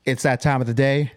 It's that time of the day.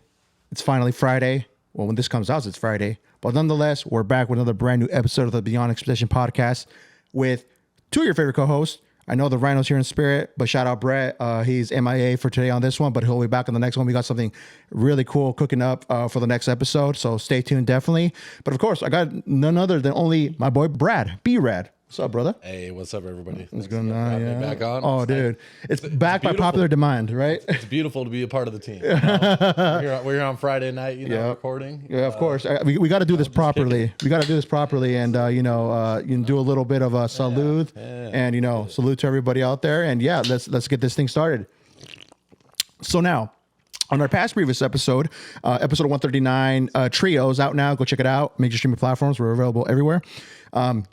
It's finally Friday. Well, when this comes out, it's Friday. But nonetheless, we're back with another brand new episode of the Beyond Expedition podcast with two of your favorite co-hosts. I know the Rhino's here in spirit, but shout out Brett. He's MIA for today on this one, but he'll be back on the next one. We got something really cool cooking up for the next episode, so stay tuned definitely. But of course, I got none other than only my boy Brad, B-Rad. What's up, brother? Hey, what's up, everybody? What's going on? Yeah. Back on. Oh, dude, it's back by popular demand, right? It's beautiful to be a part of the team. You know? We're here on Friday night, recording. Yeah, of course. We got to do this properly. We got to do this properly, and you can do a little bit of a salute, and salute to everybody out there, and let's get this thing started. So now, on our past previous episode, episode 139, Trios out now. Go check it out. Major streaming platforms. We're available everywhere.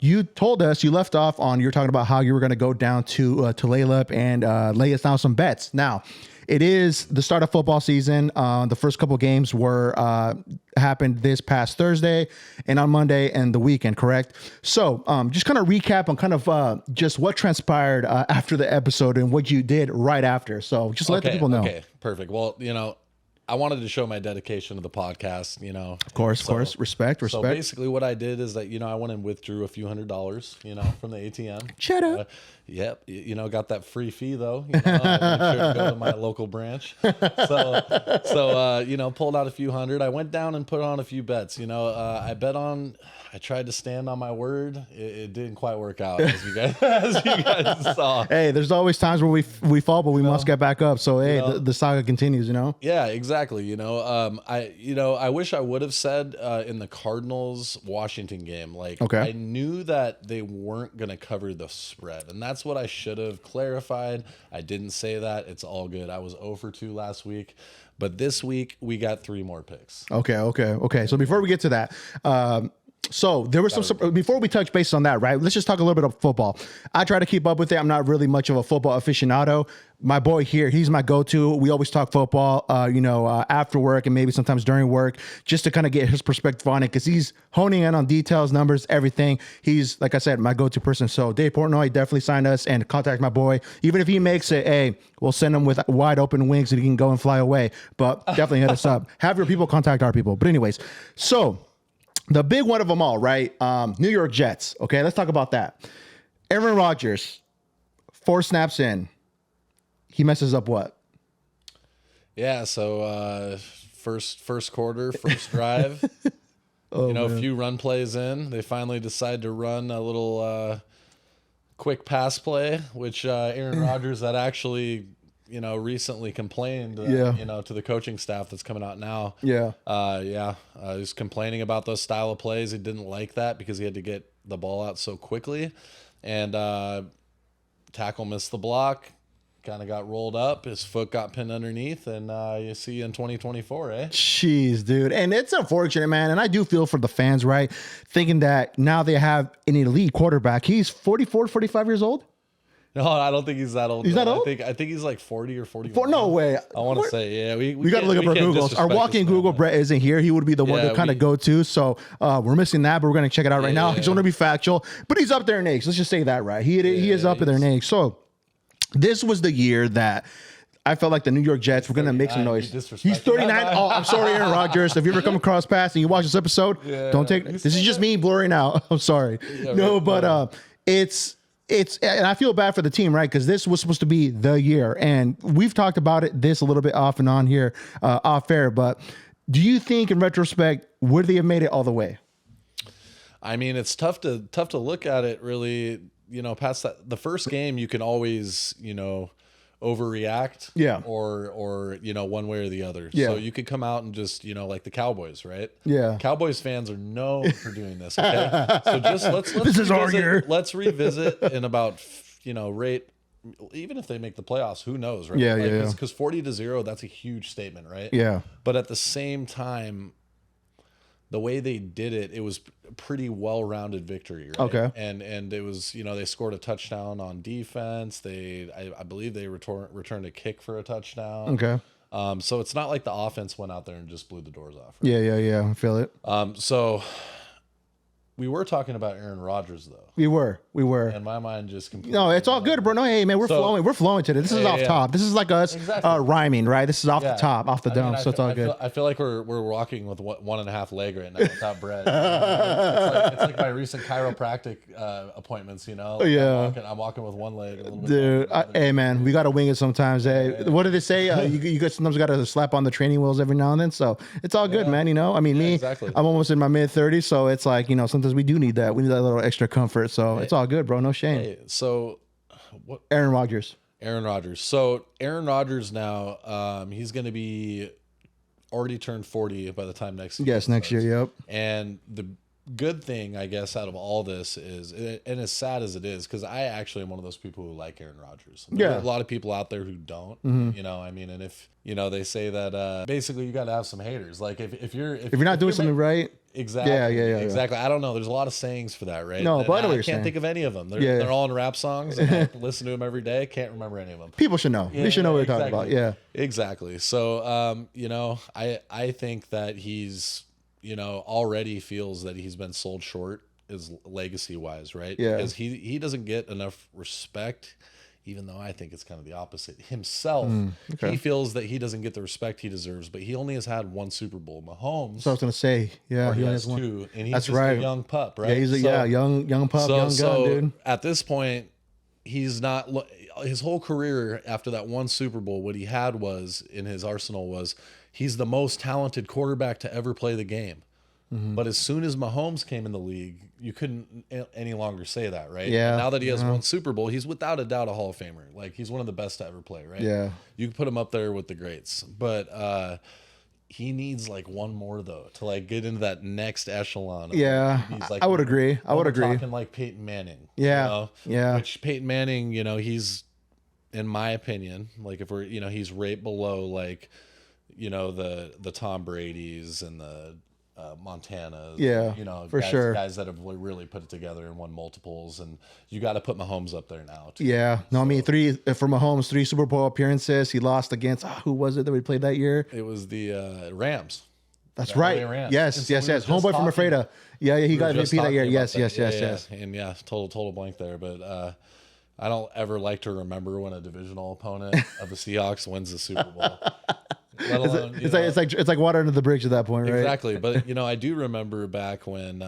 You told us, you left off on, you were talking about how you were going to go down to Tulalip and lay us down some bets. Now, it is the start of football season. The first couple games were happened this past Thursday and on Monday and the weekend, correct? So just kind of recap on kind of just what transpired after the episode and what you did right after. So just let the people know. Okay, perfect. Well, I wanted to show my dedication to the podcast, Of course. Respect. So basically what I did is that, I went and withdrew a few $100s, from the ATM. Shut up. Yep. Got that free fee though. I made sure to go to my local branch. So, pulled out a few hundred. I went down and put on a few bets. I tried to stand on my word. It didn't quite work out as you guys saw. Hey, there's always times where we fall, but we must get back up. So the saga continues. Yeah, exactly. I wish I would have said in the Cardinals Washington game, I knew that they weren't going to cover the spread, and that's what I should have clarified. I didn't say that. It's all good. I was 0 for 2 last week, but this week we got 3 more picks. Okay. So before we get to that, so there was some, before we touch base on that, right? Let's just talk a little bit of football. I try to keep up with it. I'm not really much of a football aficionado. My boy here, he's my go-to. We always talk football, after work and maybe sometimes during work, just to kind of get his perspective on it, because he's honing in on details, numbers, everything. He's, like I said, my go-to person. So Dave Portnoy definitely signed us and contact my boy. Even if he makes it, hey, we'll send him with wide open wings and he can go and fly away. But definitely hit us up. Have your people contact our people. But anyways, so the big one of them all, right? New York Jets. Okay, let's talk about that. Aaron Rodgers, 4 snaps in. He messes up what? Yeah, so first quarter, first drive. A few run plays in. They finally decide to run a little quick pass play, which Aaron Rodgers had actually recently complained, to the coaching staff that's coming out now. He was complaining about those style of plays. He didn't like that because he had to get the ball out so quickly, and tackle missed the block, kind of got rolled up. His foot got pinned underneath, and you see in 2024, eh? Jeez, dude. And it's unfortunate, man. And I do feel for the fans, right? Thinking that now they have an elite quarterback. He's 44, 45 years old. No, I don't think he's that old. He's not old? I think he's like 40 or 41. No way. I want to say, yeah. We got to look up our Googles. Our walking Google, Brett isn't here. He would be the one to kind of go to. So we're missing that, but we're going to check it out right now. I just want to be factual. But he's up there in age. Let's just say that, right? He is up there in age. So this was the year that I felt like the New York Jets were going to make some noise. He's 39. Oh, I'm sorry, Aaron Rodgers. If you ever come across past and you watch this episode, don't take this is just me blurring out. I'm sorry. It's and I feel bad for the team, right? Because this was supposed to be the year, and we've talked about it a little bit off and on here, off air. But do you think, in retrospect, would they have made it all the way? I mean, it's tough to look at it really. Past that, the first game, you can always overreact, or one way or the other. So you could come out and just like the Cowboys, right? Yeah, Cowboys fans are known for doing this. Okay, so just let's this is our year. Let's revisit in about rate. Even if they make the playoffs, who knows, right? Because 40-0, that's a huge statement, right? Yeah. But at the same time, the way they did it, it was a pretty well-rounded victory, right? Okay. And it was, they scored a touchdown on defense. I believe they returned a kick for a touchdown. Okay. So it's not like the offense went out there and just blew the doors off. Right? Yeah. I feel it. So we were talking about Aaron Rodgers though. We were. And my mind just completely. No, it's all good, bro. No, hey, man, we're flowing. We're flowing today. This is off top. This is like us rhyming, right? This is off the top, off the dome. So it's all good. I feel like we're walking with 1.5 leg right now without bread. It's like my recent chiropractic appointments. Like I'm walking with one leg. A little bit Dude, hey, man, we got to wing it sometimes. Hey, what did they say? You sometimes got to slap on the training wheels every now and then. So it's all good, man. I mean, I'm almost in my mid-30s, so it's like, sometimes we do need that. We need that little extra comfort. So it's all good, bro. No shame. Hey, so what? Aaron Rodgers. So Aaron Rodgers now, he's going to be already turned 40 by the time next year. Yes, next year. Yep. And the good thing, I guess, out of all this is, and as sad as it is, because I actually am one of those people who like Aaron Rodgers. There are a lot of people out there who don't. I mean, and if they say that basically you got to have some haters. Like if you're not doing something right. Exactly. Yeah. Exactly. I don't know. There's a lot of sayings for that, right? No, but I can't think of any of them. They're all in rap songs. And I listen to them every day. Can't remember any of them. People should know. They should know what we're talking about. Yeah. Exactly. So, I think that he's, already feels that he's been sold short is legacy wise, right? Yeah. Because he doesn't get enough respect. Even though I think it's kind of the opposite himself, he feels that he doesn't get the respect he deserves. But he only has had one Super Bowl. Mahomes, so I was gonna say, he only has one. two, and he's That's just a young pup, right? Yeah, he's a young pup, young gun, dude. At this point, he's not. His whole career after that one Super Bowl, what he had was in his arsenal was he's the most talented quarterback to ever play the game. But as soon as Mahomes came in the league, you couldn't any longer say that, right? Yeah. And now that he has one Super Bowl, he's without a doubt a Hall of Famer. Like he's one of the best to ever play, right? Yeah. You can put him up there with the greats, but he needs like one more though to like get into that next echelon. Yeah, like, I would agree. Talking like Peyton Manning. Yeah, yeah. Which Peyton Manning, he's, in my opinion, like if we're, he's right below like, the Tom Brady's and the Montana's. Yeah, for sure. Guys that have really put it together and won multiples, and you got to put Mahomes up there now. Too. Yeah, no, I mean for Mahomes, 3 Super Bowl appearances. He lost against who was it that we played that year? It was the Rams. That's right. Rams. Yes. Homeboy from Afreda. Yeah, he got MVP that year. Yes. And total blank there, but. I don't ever like to remember when a divisional opponent of the Seahawks wins the Super Bowl. Let alone, it's like water under the bridge at that point, right? Exactly. But I do remember back when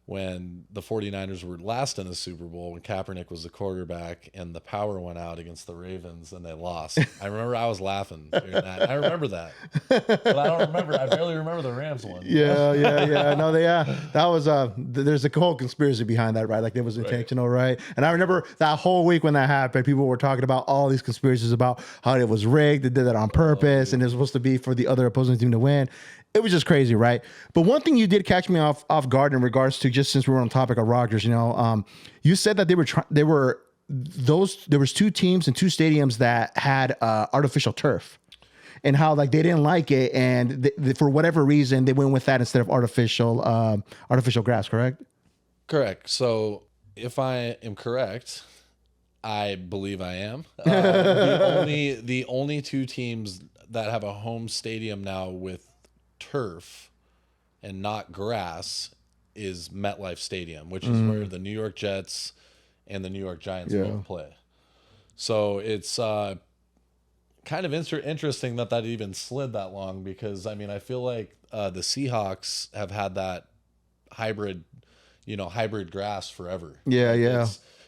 when the 49ers were last in the Super Bowl, when Kaepernick was the quarterback and the power went out against the Ravens and they lost. I remember I was laughing during that. I remember that. But I barely remember the Rams one. Yeah. No, that was there's a whole conspiracy behind that, right? Like it was intentional, right? And I remember that whole week when that happened, people were talking about all these conspiracies about how it was rigged, they did that on purpose, and it was supposed to be for the other opposing team to win. It was just crazy, right? But one thing you did catch me off guard in regards to, just since we were on the topic of Rodgers, you said that there was 2 teams and 2 stadiums that had artificial turf, and how like they didn't like it, and for whatever reason they went with that instead of artificial grass. Correct? Correct. So if I am correct, I believe I am. The only 2 teams that have a home stadium now with turf and not grass is MetLife Stadium, which is where the New York Jets and the New York Giants both play. So it's kind of interesting that even slid that long, because I mean I feel like the Seahawks have had that hybrid grass forever. Yeah.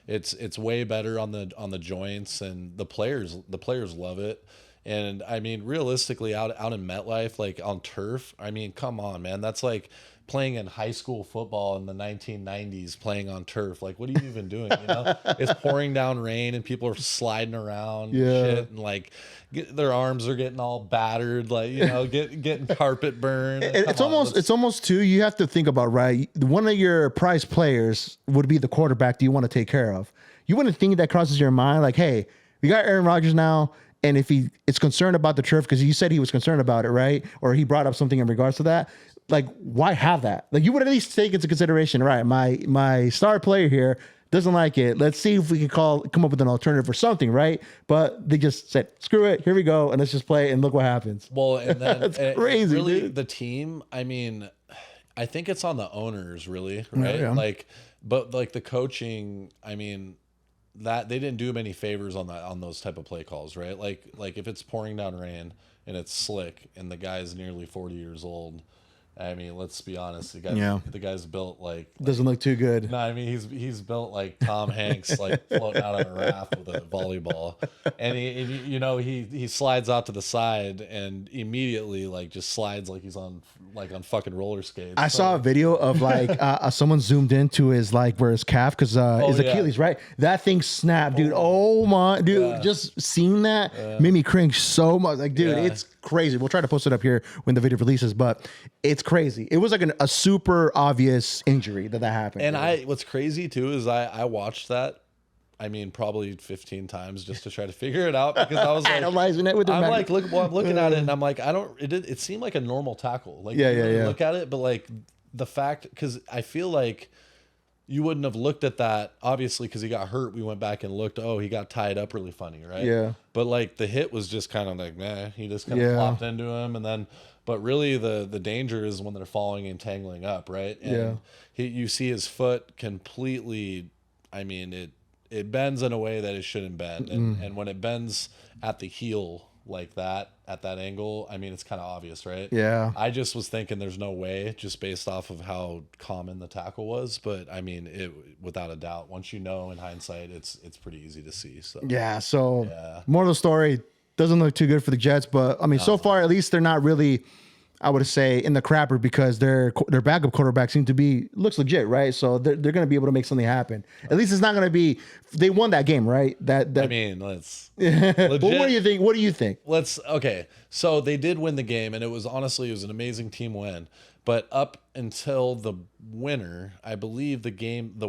It's way better on the joints, and the players love it. And I mean, realistically, out in MetLife, like on turf, I mean, come on, man. That's like playing in high school football in the 1990s, playing on turf. Like, what are you even doing? It's pouring down rain and people are sliding around, and shit, and like their arms are getting all battered, like getting carpet burned. It's almost too. You have to think about, right? One of your prize players would be the quarterback that you want to take care of. You wouldn't think that crosses your mind, like, hey, we got Aaron Rodgers now. And if he is concerned about the turf, because you said he was concerned about it, right? Or he brought up something in regards to that. Like, why have that? Like, you would at least take into consideration, right? My star player here doesn't like it. Let's see if we can come up with an alternative or something, right? But they just said, screw it, here we go, and let's just play, and look what happens. Well, and then that's crazy, really, dude. the team. I mean, I think it's on the owners, really, right? Yeah. Like, but like the coaching, I mean, that they didn't do him any favors on that on those type of play calls, right? Like if it's pouring down rain and it's slick and the guy's nearly 40 years old, I mean, let's be honest. The guy's built like Doesn't look too good. no, I mean he's built like Tom Hanks, like floating out on a raft with a volleyball, and he slides out to the side and immediately like just slides like he's on fucking roller skates. I saw a video of like someone zoomed into his like where his calf because his Achilles, right? That thing snapped, dude. Oh my, dude! Just seeing that made me cringe so much. Like, dude, it's crazy. We'll try to post it up here when the video releases, but it's crazy. It was like a super obvious injury that happened. And what's crazy too is I watched that. I mean, probably 15 times just to try to figure it out because I was like, analyzing it with the I'm looking at it and I'm like, it seemed like a normal tackle. Like, look at it, but like the fact, because I feel like you wouldn't have looked at that, obviously, because he got hurt. We went back and looked, he got tied up really funny, right? Yeah. But like the hit was just kind of like, he just kind of flopped into him. And then, but really the danger is when they're falling and tangling up, right? And you see his foot completely, I mean, it bends in a way that it shouldn't bend. And when it bends at the heel like that, at that angle, I mean, it's kind of obvious, right? Yeah. I just was thinking there's no way just based off of how common the tackle was. But I mean, it without a doubt, once you know in hindsight, it's pretty easy to see. So More of the story, doesn't look too good for the Jets, but I mean, so far, at least they're not really, I would say, in the crapper because their backup quarterback seems to looks legit, right? So they're going to be able to make something happen. At least it's not going to be. They won that game, right? I mean, let's. Legit, well, what do you think? What do you think? Okay. So they did win the game, and it was an amazing team win. But up until the winner, I believe the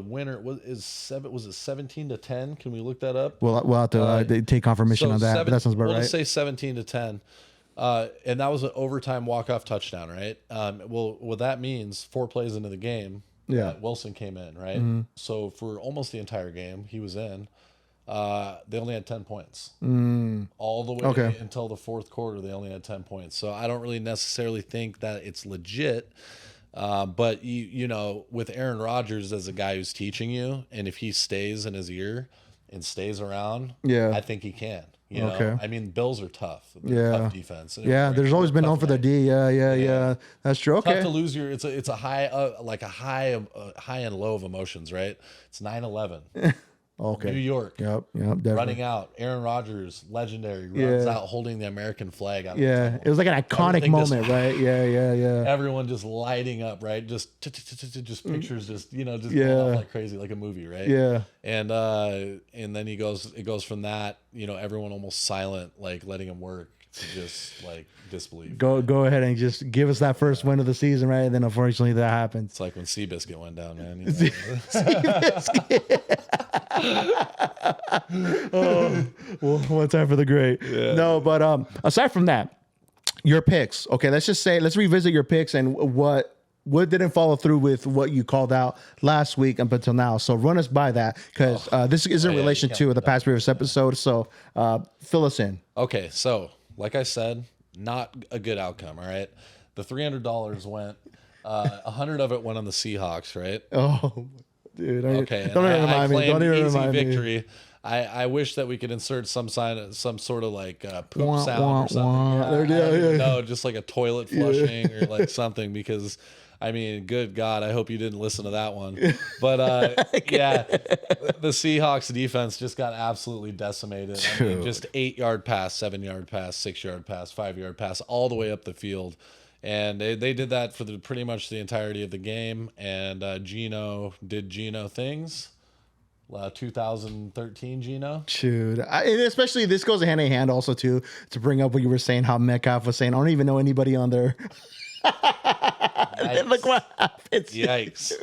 winner was it 17-10? Can we look that up? We'll have to take confirmation on that. But that sounds about right. Let's say 17-10. And that was an overtime walk-off touchdown, right? Well, that means 4 plays into the game, Wilson came in, right? Mm-hmm. So for almost the entire game, he was in. They only had 10 points. All the way until the fourth quarter, they only had 10 points. So I don't really necessarily think that it's legit. But you know, with Aaron Rodgers as a guy who's teaching you, and if he stays in his ear and stays around, I think he can. You know, I mean, Bills are tough. Tough defense. There's always been known for the D. Yeah. That's true. Okay. Tough to lose it's a high, like a high and low of emotions, right? It's 9/11. Okay. New York. Yep. Definitely. Running out. Aaron Rodgers, legendary, runs out holding the American flag out. It was like an iconic moment, right? Yeah. Everyone just lighting up, right? Just pictures, just going off like crazy, like a movie, right? Yeah. And then it goes from that, everyone almost silent, like letting him work, to just like disbelief. Go ahead and just give us that first win of the season, right? And then unfortunately that happens. It's like when Seabiscuit went down, man. One time for the great. Yeah. No, but aside from that, your picks. Okay, let's revisit your picks and what didn't follow through with what you called out last week up until now. So run us by that because this is in relation to the past previous episode. So fill us in. Okay, so like I said, not a good outcome. All right, the $300 went. 100 of it went on the Seahawks, right? Oh, dude. Okay. Don't even remind me. Don't even remind me. Victory. I wish that we could insert some sort of like poop sound or something. No, just like a toilet flushing or like something because. I mean, good God, I hope you didn't listen to that one. But the Seahawks defense just got absolutely decimated. I mean, just 8-yard pass, 7-yard pass, 6-yard pass, 5-yard pass, all the way up the field. And they did that for pretty much the entirety of the game. And Geno did Geno things. 2013 Geno. Dude, and especially this goes hand in hand also to bring up what you were saying, how Metcalf was saying, I don't even know anybody on there. Look what happens. Yikes.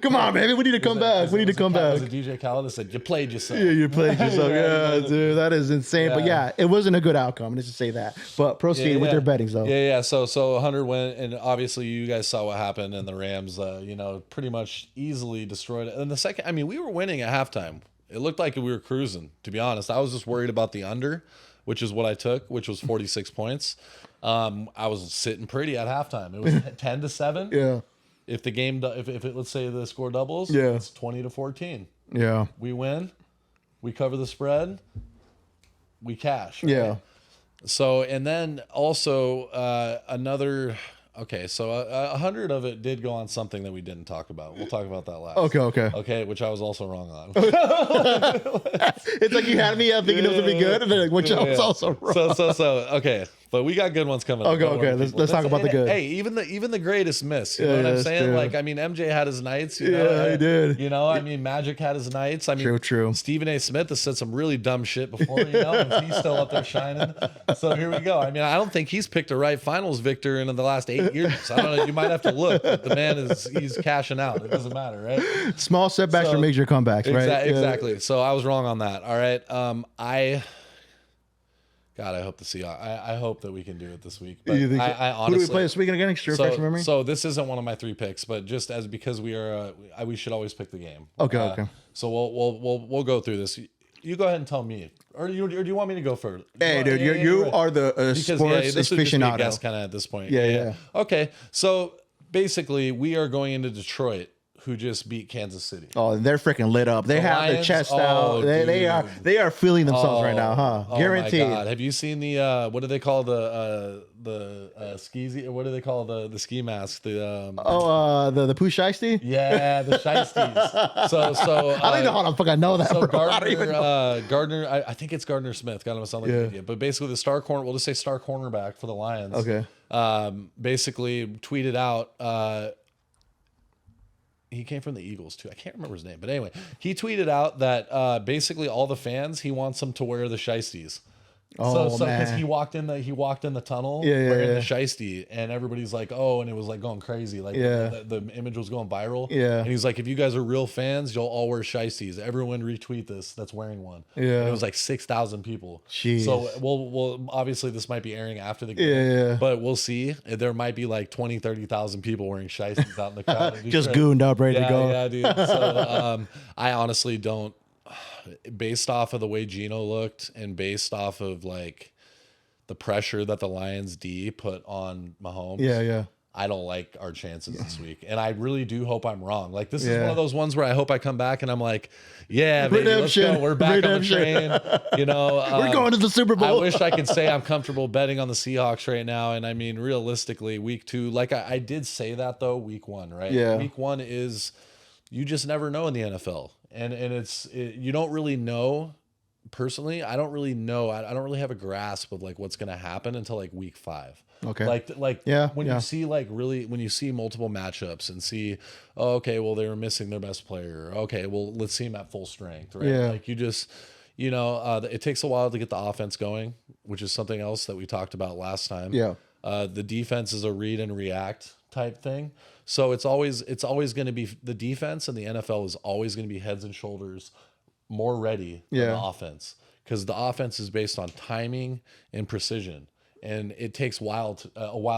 Come on, baby. We need to come back. We need to come back. Was it DJ Khaled that said, you played yourself? Yeah, you played yourself. Yeah, dude. That is insane. Yeah. But it wasn't a good outcome. Let's just say that. But proceed with your bettings, though. Yeah. So 100 went, and obviously you guys saw what happened, and the Rams, pretty much easily destroyed it. And the second, we were winning at halftime. It looked like we were cruising, to be honest. I was just worried about the under, which is what I took, which was 46 points. I was sitting pretty at halftime. It was 10-7. Yeah. If the game, if it, let's say the score doubles, Yeah. it's 20-14. Yeah. We win, we cover the spread, we cash. Right? Yeah. So, and then also another. Okay, so 100 of it did go on something that we didn't talk about. We'll talk about that last. Okay. Which I was also wrong on. It's like you had me thinking it was gonna be good, and then which I was also wrong. So okay, but we got good ones coming. Okay. Let's talk about the good. Hey, even the greatest miss. You know what I'm saying? True. Like, I mean, MJ had his nights. You know? Yeah, he did. You know, I mean, Magic had his nights. I mean, True. Stephen A. Smith has said some really dumb shit before. You know, and he's still up there shining. So here we go. I mean, I don't think he's picked a right finals victor in the last 8 years. I don't know. You might have to look. But the man he's cashing out. It doesn't matter, right? Small setbacks are major comebacks, right? Exactly. So I was wrong on that. All right. I hope to see. I hope that we can do it this week. But I honestly, who do we play this weekend again? Refresh memory. So this isn't one of my 3 picks, but just because we are, we should always pick the game. Okay. So we'll go through this. You go ahead and tell me, or do you want me to go first? Hey, dude, you are the sports this would just be a aficionado. guess kind of at this point. Yeah. Okay, so basically, we are going into Detroit, who just beat Kansas City. Oh, they're freaking lit up. They have Lions? the chest Oh, out. They are feeling themselves right now, huh? Oh Guaranteed. my God. Have you seen the what do they call the skis? What do they call the ski mask? The Pooh Shiesty? yeah, the shiesties. So I don't even know how the fuck I know that. So bro. I don't even know. Gardner, I think it's Gardner Smith. God, I'm sound like an idiot. But basically, the star corner. We'll just say star cornerback for the Lions. Okay. Basically tweeted out. He came from the Eagles too. I can't remember his name, but anyway, he tweeted out that basically all the fans, he wants them to wear the shiesties. So because he walked in the tunnel wearing the shiesty, and everybody's like, oh, and it was like going crazy, like the image was going viral. Yeah, and he's like, if you guys are real fans, you'll all wear shiesties. Everyone retweet this that's wearing one. Yeah, and it was like 6,000 people. Jeez. So we'll obviously this might be airing after the game, but we'll see. There might be like 30,000 people wearing shiesties out in the crowd. Just gooned up, ready to go. Yeah, dude. So I honestly don't. Based off of the way Geno looked and based off of like the pressure that the Lions D put on Mahomes, I don't like our chances this week. And I really do hope I'm wrong. Like this is one of those ones where I hope I come back and I'm like, yeah, baby, let's go. We're back on the train. You know, we're going to the Super Bowl. I wish I could say I'm comfortable betting on the Seahawks right now. And I mean, realistically, week 2, like I did say that though, week 1, right? Yeah. Week 1 is, you just never know in the NFL. And you don't really know. Personally, I don't really know. I don't really have a grasp of like what's going to happen until like week 5. Okay. You see when you see multiple matchups and see, oh, okay, well, they were missing their best player. Okay, well, let's see them at full strength, right? Yeah. Like you just, it takes a while to get the offense going, which is something else that we talked about last time. Yeah. The defense is a read and react type thing. So it's always going to be the defense, and the NFL is always going to be heads and shoulders more ready than the offense, because the offense is based on timing and precision. And it takes a while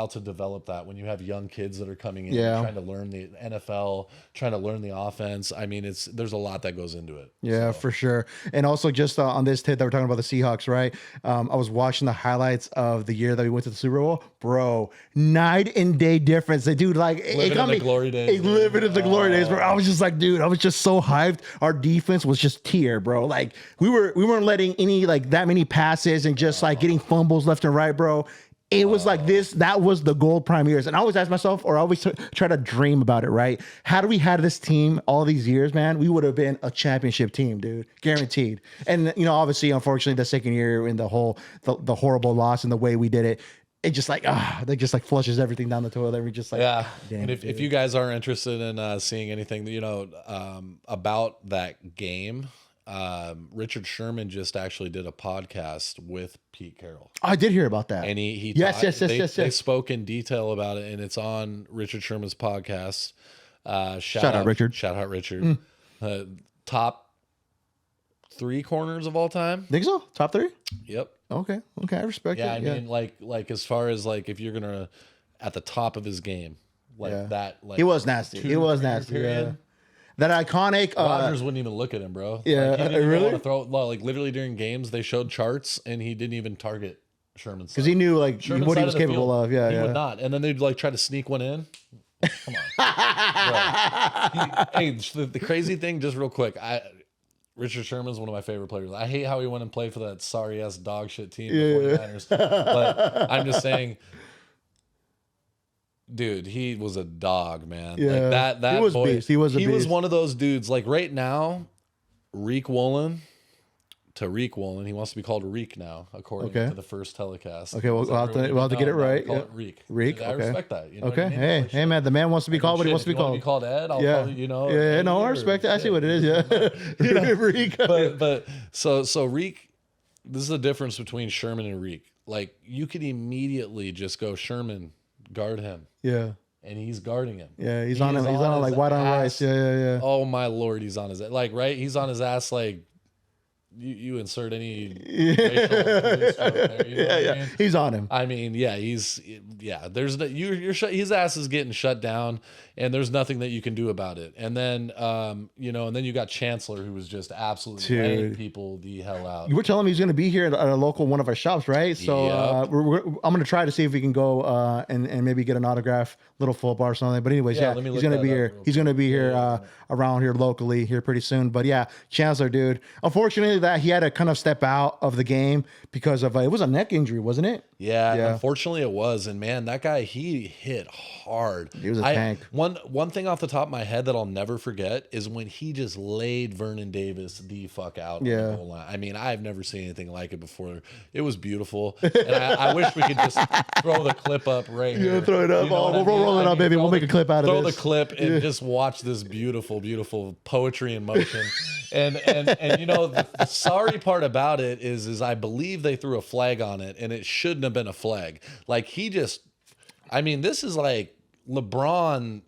to develop that when you have young kids that are coming in trying to learn the NFL, trying to learn the offense. I mean, there's a lot that goes into it. Yeah, for sure. And also just on this tip that we're talking about the Seahawks, right? I was watching the highlights of the year that we went to the Super Bowl. Bro, night and day difference. They dude, like living in the glory days. Living in the glory days, bro. I was just like, dude, I was just so hyped. Our defense was just tier, bro. Like we weren't letting any like that many passes and just like getting fumbles left and right, bro. It was like this. That was the gold prime years. And I always ask myself, or I always try to dream about it, right? Had we had this team all these years, man, we would have been a championship team, dude. Guaranteed. And, obviously, unfortunately, the second year in the horrible loss and the way we did it, it just like, they just like flushes everything down the toilet. And we just like, damn. And if you guys are interested in seeing anything, about that game, Richard Sherman just actually did a podcast with Pete Carroll. I did hear about that. And he yes. They spoke in detail about it, and it's on Richard Sherman's podcast. Shout out Richard. Shout out Richard. Top 3 corners of all time. Think so? Top 3? Yep. Okay. I respect it. I mean, like as far as like if you're gonna at the top of his game, that, like he was nasty. He was nasty. Yeah. That iconic. Rodgers wouldn't even look at him, bro. Yeah, like, he didn't really. Want to throw like literally during games, they showed charts, and he didn't even target Sherman's because he knew like Sherman's what he was of the capable field. of. Yeah, he would not. And then they'd like try to sneak one in. Come on. Bro. Hey, the crazy thing, just real quick, Richard Sherman's one of my favorite players. I hate how he went and played for that sorry ass dog shit team, the 49ers. But I'm just saying, dude, he was a dog, man. Yeah. Like that he was boy, beast. He was a beast. was one of those dudes. Like right now, Reek Woolen. Tariq Woolen. He wants to be called Reek now, according to the first telecast. Okay, we'll have to get it right. Call it Reek. Reek. I respect that. You know okay. I mean? Hey, hey, man. The man wants to be called what he wants to be called. Be called Ed. I'll yeah. call you. know. Yeah. No, I respect it. I see what it is. Yeah. Reek. But so Reek. This is the difference between Sherman and Reek. Like you could immediately just go Sherman, guard him. Yeah. And he's guarding him. Yeah, he's on him. He's on like white on rice. Yeah. Oh my Lord, he's on his like right. He's on his ass like. You insert any racial police joke there, you know what I mean? He's on him. I mean, there's his ass is getting shut down, and there's nothing that you can do about it. And then and then you got Chancellor, who was just absolutely laying people the hell out. You were telling me he's going to be here at a local one of our shops, right? So I'm going to try to see if we can go and maybe get an autograph, little football or something. But anyways, he's going to be here. He's going to be here around here locally here pretty soon. But yeah, Chancellor, dude. Unfortunately, that he had to kind of step out of the game because of it was a neck injury, wasn't it? Yeah, unfortunately it was. And man, that guy, he hit hard. He was a tank. One thing off the top of my head that I'll never forget is when he just laid Vernon Davis the fuck out on the goal line. I mean, I've never seen anything like it before. It was beautiful. And I wish we could just throw the clip up right here. Yeah, throw it up. We'll roll it up, baby. We'll make a clip out of this. Throw the clip and just watch this beautiful, beautiful poetry in motion. And the sorry part about it is I believe they threw a flag on it, and it shouldn't have been a flag. Like this is like LeBron,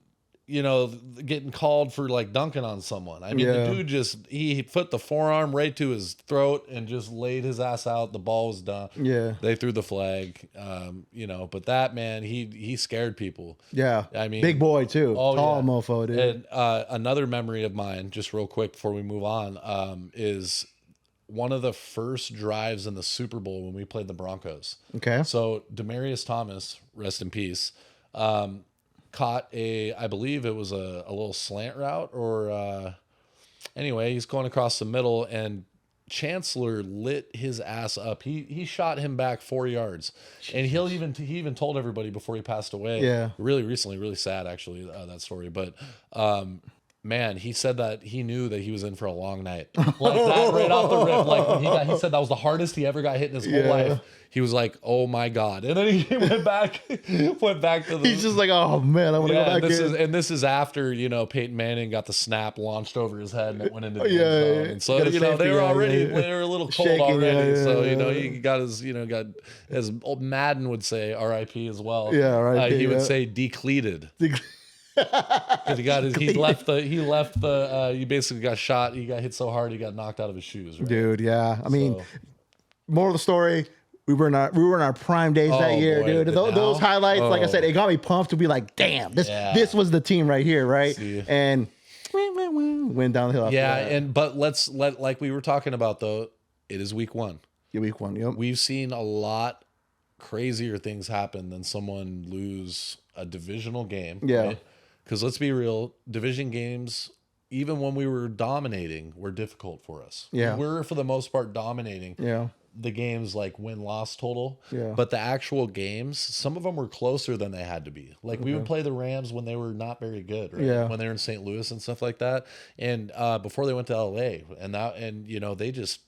getting called for like dunking on someone. I mean, the dude he put the forearm right to his throat and just laid his ass out. The ball was done. Yeah, they threw the flag. But that man, he scared people. Yeah, I mean, big boy too. Tall mofo, dude. And another memory of mine, just real quick before we move on, is one of the first drives in the Super Bowl when we played the Broncos. Okay. So Demaryius Thomas, rest in peace, caught I believe it was a little slant route or anyway, he's going across the middle and Chancellor lit his ass up. He shot him back 4 yards. Jesus. And he even told everybody before he passed away. Yeah. Really recently, really sad actually, that story. But man, he said that he knew that he was in for a long night. Like that right off the rip. Like when he said that was the hardest he ever got hit in his whole life. He was like, "Oh my God!" And then he went back to the. He's just like, "Oh man, I want to go back." This is after Peyton Manning got the snap launched over his head and it went into the end zone. And so they were already they were a little cold shaking, already. So he got his got as old Madden would say, R.I.P. as well. Yeah, R.I.P. He would say decleated. Because he basically got shot. He got hit so hard he got knocked out of his shoes. Right? Dude, yeah. I mean, moral of the story. We were in our prime days that year, dude. Those highlights, like I said, it got me pumped to be like, damn, this was the team right here, right? And went down the hill. But like we were talking about though, it is week one. Yeah, week one. Yep. We've seen a lot crazier things happen than someone lose a divisional game. Yeah. Because let's be real, division games, even when we were dominating, were difficult for us. Yeah. We're for the most part dominating. Yeah. The games like win-loss total. Yeah. But the actual games, some of them were closer than they had to be. Like we would play the Rams when they were not very good, right? Yeah. When they were in St. Louis and stuff like that. And before they went to LA. They just,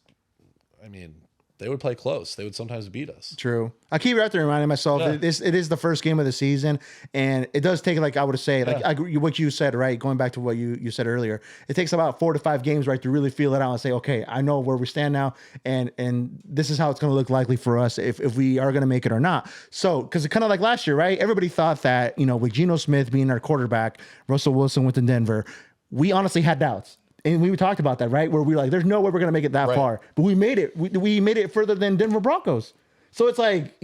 they would play close. They would sometimes beat us. True. I keep have to reminding myself that it is the first game of the season, and it does take, like I would say, like I agree what you said, right? Going back to what you said earlier, it takes about 4 to 5 games, right, to really feel it out and say, okay, I know where we stand now, and this is how it's going to look likely for us if we are going to make it or not. So, because kind of like last year, right? Everybody thought that with Geno Smith being our quarterback, Russell Wilson went to Denver. We honestly had doubts. And we talked about that, right? Where we were like, there's no way we're going to make it that far. But we made it. We made it further than Denver Broncos. So it's like,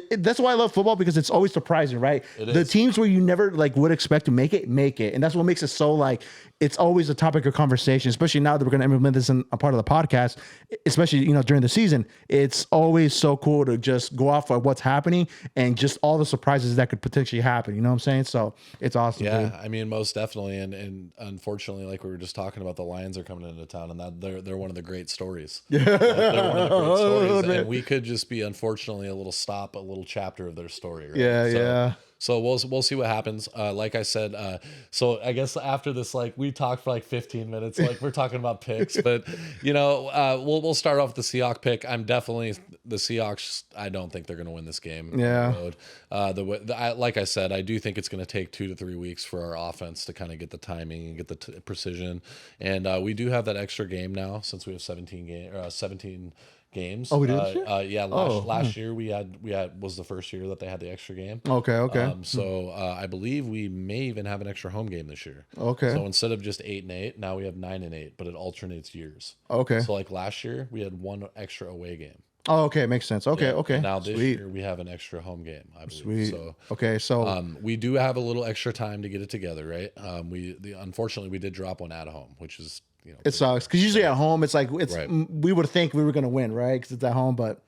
that's why I love football, because it's always surprising, right? The teams where you never like would expect to make it. And that's what makes it so like, it's always a topic of conversation, especially now that we're going to implement this in a part of the podcast, especially, during the season. It's always so cool to just go off of what's happening and just all the surprises that could potentially happen. You know what I'm saying? So it's awesome. Yeah, dude. I mean, most definitely. And unfortunately, like we were just talking about, the Lions are coming into town, and that they're one of the great stories. Yeah. They're one of the great stories. And we could just be, unfortunately, a little chapter of their story. Right? Yeah. So we'll see what happens. Like I said, so I guess after this, like we talked for like 15 minutes, like we're talking about picks, but we'll start off with the Seahawks pick. I'm definitely the Seahawks. I don't think they're going to win this game. Yeah. Like I said, I do think it's going to take 2 to 3 weeks for our offense to kind of get the timing and get the precision. And we do have that extra game now, since we have 17 games. Oh, we did this year? Yeah. Last year we had was the first year that they had the extra game. Okay. So I believe we may even have an extra home game this year. Okay. So instead of just 8-8, now we have 9-8, but it alternates years. Okay. So like last year we had one extra away game. Oh, okay. Makes sense. Okay. Yeah. Okay. And now this year we have an extra home game, I believe. Sweet. So okay. So we do have a little extra time to get it together, right? Unfortunately we did drop one at home, which is, it sucks, because usually at home it's like Right. we would think we were gonna win, right? Because it's at home, but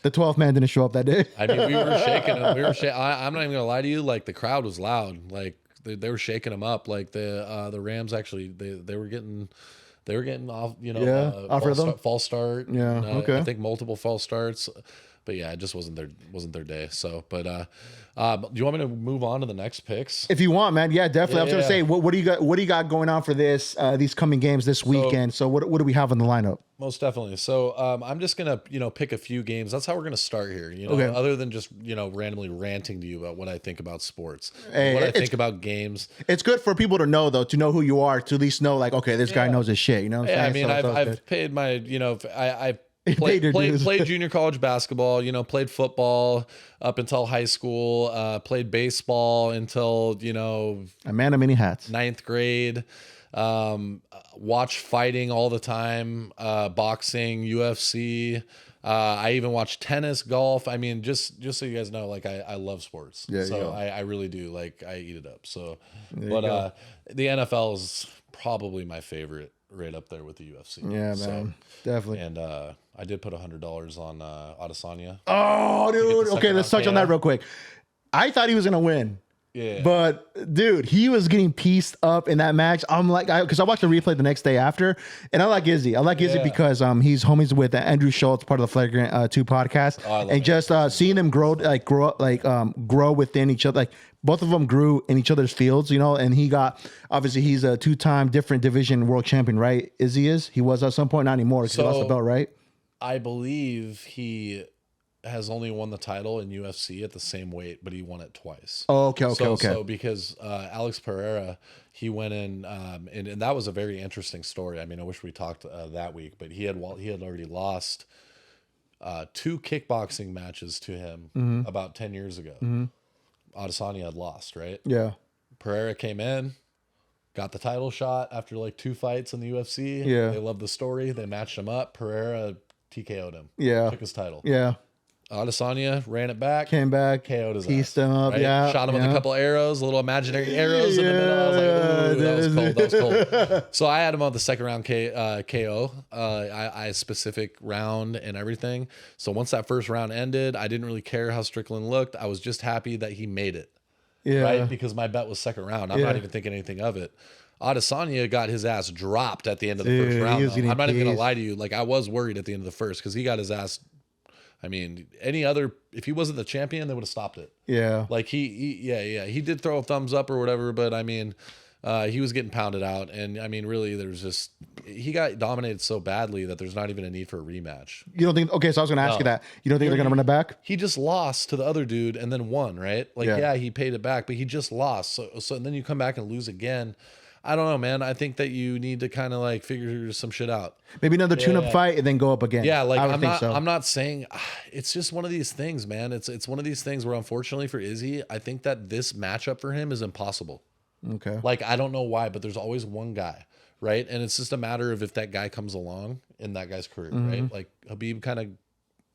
the 12th man didn't show up that day. I mean, we were shaking them. I'm not even gonna lie to you. Like the crowd was loud. Like they were shaking them up. Like the Rams actually they were getting off. Off rhythm? False start. Yeah, okay. I think multiple false starts. But yeah, it just wasn't their day. So, but do you want me to move on to the next picks? If you want, man, yeah, definitely. I was gonna say, what do you got? What do you got going on for this these coming games this weekend? So what do we have in the lineup? Most definitely. So I'm just gonna pick a few games. That's how we're gonna start here. Okay. Other than just randomly ranting to you about what I think about sports, Hey, what I think about games. It's good for people to know, though, to know who you are, to at least know, like, okay, this guy knows his shit. You know what I'm saying? I mean, I've paid my I played junior college basketball, played football up until high school, played baseball until, a man of many hats. 9th grade, watch fighting all the time, boxing, UFC. I even watch tennis, golf. I mean, just so you guys know, like I love sports. Yeah, so yeah. I really do. Like I eat it up. So, go. The NFL is probably my favorite, right up there with the UFC. Yeah, man, definitely. And I did put $100 on Adesanya. Oh, dude. Okay, let's touch on that real quick. I thought he was gonna win. Yeah. But dude, he was getting pieced up in that match. I'm like, because I watched the replay the next day after, and I like Izzy. I like Izzy because he's homies with Andrew Schultz, part of the Flagrant 2 podcast, and just seeing them grow within each other. Like both of them grew in each other's fields, And he obviously he's a 2-time different division world champion, right? He was at some point, not anymore because he lost the belt, right? I believe he has only won the title in UFC at the same weight, but he won it twice. Oh, okay. So because Alex Pereira, he went in, and that was a very interesting story. I mean, I wish we talked that week, but he had already lost 2 kickboxing matches to him about 10 years ago. Adesanya had lost, right? Yeah. Pereira came in, got the title shot after like 2 fights in the UFC. Yeah. They loved the story. They matched him up. Pereira TKO'd him. Yeah. Took his title. Yeah. Adesanya ran it back. Came back. KO'd his pieced ass, him up. right? Yeah. Shot him with a couple arrows, little imaginary arrows in the middle. I was like, ooh, that was cold. So I had him on the second round KO. I specific round and everything. So once that first round ended, I didn't really care how Strickland looked. I was just happy that he made it. Yeah. Right? Because my bet was second round. I'm not even thinking anything of it. Adesanya got his ass dropped at the end of the first round. I'm not even going to lie to you. Like, I was worried at the end of the first because he got his ass. I mean, if he wasn't the champion, they would have stopped it. Yeah. Like, he did throw a thumbs up or whatever, but I mean, he was getting pounded out. And I mean, really, he got dominated so badly that there's not even a need for a rematch. You don't think, okay, so I was going to ask you that. You don't think they're going to run it back? He just lost to the other dude and then won, right? Like, he paid it back, but he just lost. So and then you come back and lose again. I don't know, man. I think that you need to kind of like figure some shit out. Maybe another tune-up fight and then go up again. Yeah, like I'm not saying it's just one of these things, man. It's one of these things where unfortunately for Izzy, I think that this matchup for him is impossible. Okay. Like I don't know why, but there's always one guy, right? And it's just a matter of if that guy comes along in that guy's career, right? Like Habib kind of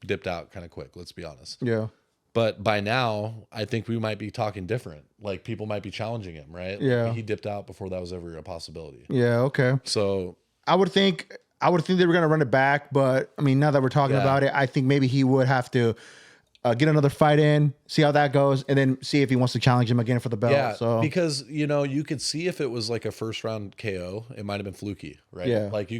dipped out kind of quick. Let's be honest. Yeah. But by now, I think we might be talking different. Like people might be challenging him, right? Yeah. Like, he dipped out before that was ever a possibility. Yeah. Okay. So I would think they were going to run it back, but I mean, now that we're talking about it, I think maybe he would have to get another fight in, see how that goes, and then see if he wants to challenge him again for the belt. yeah, So because you could see if it was like a first round KO, it might have been fluky, right? Yeah. Like he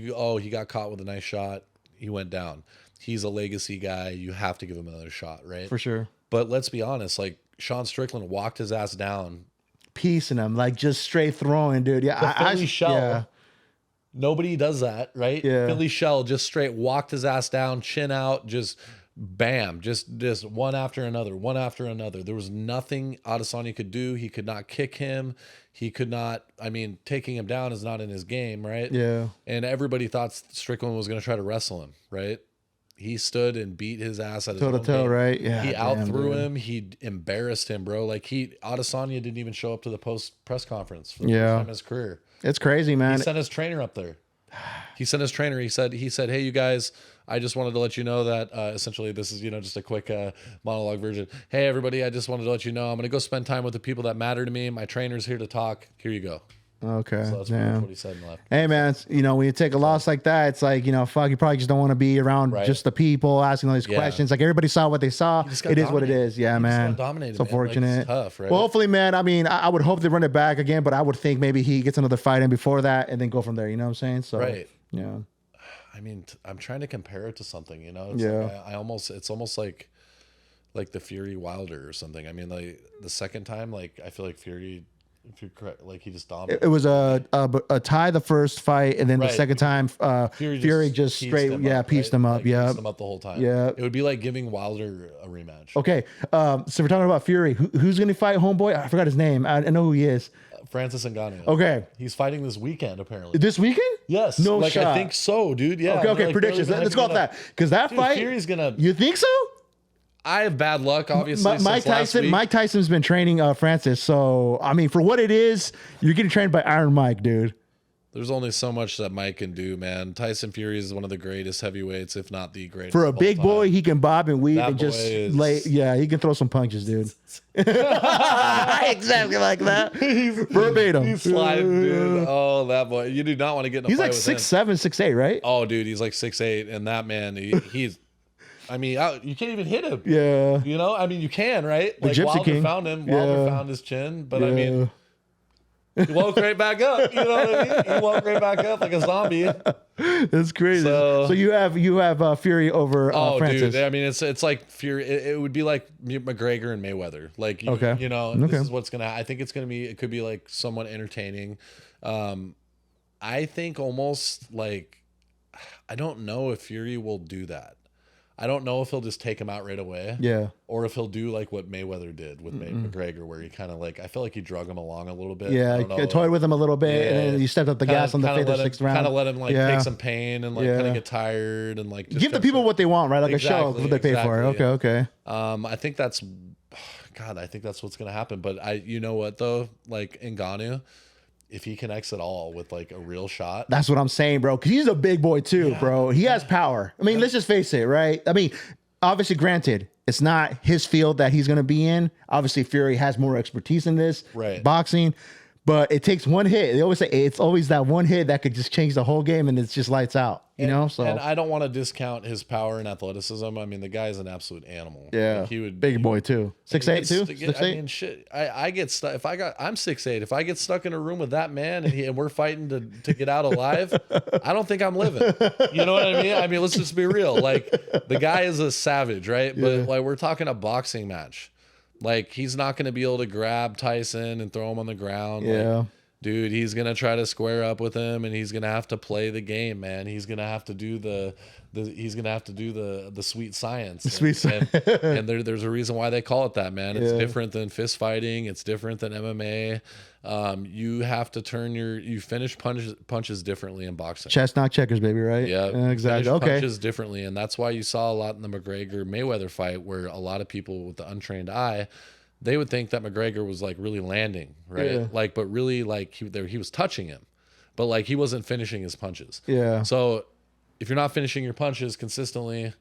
got caught with a nice shot, he went down. He's a legacy guy. You have to give him another shot, right? for sure. But let's be honest, like Sean Strickland walked his ass down. Piecing him, like just straight throwing, dude. Yeah. The Philly shell. Yeah. Nobody does that, right? Yeah. Philly shell just straight walked his ass down, chin out, just bam, just one after another, one after another. There was nothing Adesanya could do. He could not kick him. He could not, I mean, taking him down is not in his game, right? Yeah. And everybody thought Strickland was going to try to wrestle him, right? He stood and beat his ass at his Toe to own toe, game. right? Yeah. He out threw dude. him. He embarrassed him, bro. Like Adesanya didn't even show up to the post press conference for the Yeah. first time in his career. It's crazy, man. He sent his trainer up there. He said, hey, you guys, I just wanted to let you know that essentially this is, just a quick monologue version. Hey, everybody, I just wanted to let you know I'm going to go spend time with the people that matter to me. My trainer's here to talk. Here you go. Okay. So that's pretty much what he said and left. Hey man, when you take a loss like that, it's like, fuck, you probably just don't want to be around Right. just the people asking all these Yeah. questions. Like everybody saw what they saw. just got It is what it dominated. is. Yeah, He just man. got dominated, It's man. Like, unfortunate. it's tough, right? Well, hopefully, man, I mean, I would hope they run it back again, but I would think maybe he gets another fight in before that and then go from there. You know what I'm saying? So, Right. yeah. I mean, I'm trying to compare it to something, It's Yeah. like it's almost like the Fury Wilder or something. I mean, like the second time, like I feel like Fury, if you're correct, like he just dominated. It was a tie the first fight, and then the Right. second time, Fury just pieced straight, him up, pieced right? him up. Like, Yeah. pieced him up the whole time. Yeah. It would be like giving Wilder a rematch. Okay. So we're talking about Fury. Who's going to fight homeboy? I forgot his name. I know who he is. Francis Ngannou. Okay. He's fighting this weekend, apparently. This weekend? Yes. No like, shot. I think so, dude. Yeah. Okay. Like, Predictions. they're, like, Let's go off gonna- that. Because that Dude, fight, Fury's gonna. you think so? I have bad luck, obviously. Mike since last week. Tyson's been training Francis. So, I mean, for what it is, you're getting trained by Iron Mike, dude. There's only so much that Mike can do, man. Tyson Fury is one of the greatest heavyweights, if not the greatest. For a of all big time. boy, he can bob and weave That and just boy is- lay. Yeah, he can throw some punches, dude. Exactly like that. Verbatim. He's sliding, dude. Oh, that boy. You do not want to get in a He's fight like with him. 6'7", 6'8", right? Oh, dude, he's like 6'8", and that man, he's. I mean, you can't even hit him. Yeah. I mean, you can, right? The Like Gypsy Wilder King. found him. Wilder Yeah. found his chin, but I mean, Yeah. he woke right back up. You know what I mean? He woke right back up like a zombie. That's crazy. So- So you have Fury over Oh, Francis. dude. I mean, it's like Fury. It would be like McGregor and Mayweather. Like, Okay. this Okay. is what's gonna. I think it's gonna be. It could be like somewhat entertaining. I think almost like, I don't know if Fury will do that. I don't know if he'll just take him out right away. Yeah. Or if he'll do like what Mayweather did with McGregor, where he kind of like, I feel like he drug him along a little bit. I Yeah, don't know. toyed with him a little bit, and then you stepped up the gas on the fifth or sixth round. Kind of let him like Yeah. take some pain and like Yeah. kind of get tired and like just Give the try people to- what they want, right? Like a show, Exactly, what they pay for. exactly, Okay. I think that's, God, I think that's what's gonna happen. But you know what though, like Ngannou, if he connects at all with like a real shot, That's what I'm saying, bro. Because he's a big boy too, bro. He has power. I mean, let's just face it, right? I mean, obviously, granted, it's not his field that he's going to be in. Obviously, Fury has more expertise in this, Right. boxing. But it takes one hit. They always say it's always that one hit that could just change the whole game, and it's just lights out. You know, so and I don't want to discount his power and athleticism. I mean, the guy's an absolute animal. yeah, Like, he would big boy too. 6'8" too. I 6'8"? mean, shit. I get stuck. I'm 6'8". If I get stuck in a room with that man and we're fighting to get out alive, I don't think I'm living. You know what I mean? I mean, let's just be real. Like the guy is a savage, right? But like we're talking a boxing match. Like he's not going to be able to grab Tyson and throw him on the ground. Yeah. Like, dude, he's gonna try to square up with him, and he's gonna have to play the game, man. He's gonna have to do the sweet science. And there's a reason why they call it that, man. It's different than fist fighting. It's different than MMA. You have to you finish punches differently in boxing. Chest knock checkers, baby, right? Yeah, exactly. finish Okay. punches differently, and that's why you saw a lot in the McGregor Mayweather fight, where a lot of people with the untrained eye, they would think that McGregor was like really landing, right? Yeah. Like, but really, like he was touching him, but like he wasn't finishing his punches. Yeah. So if you're not finishing your punches consistently,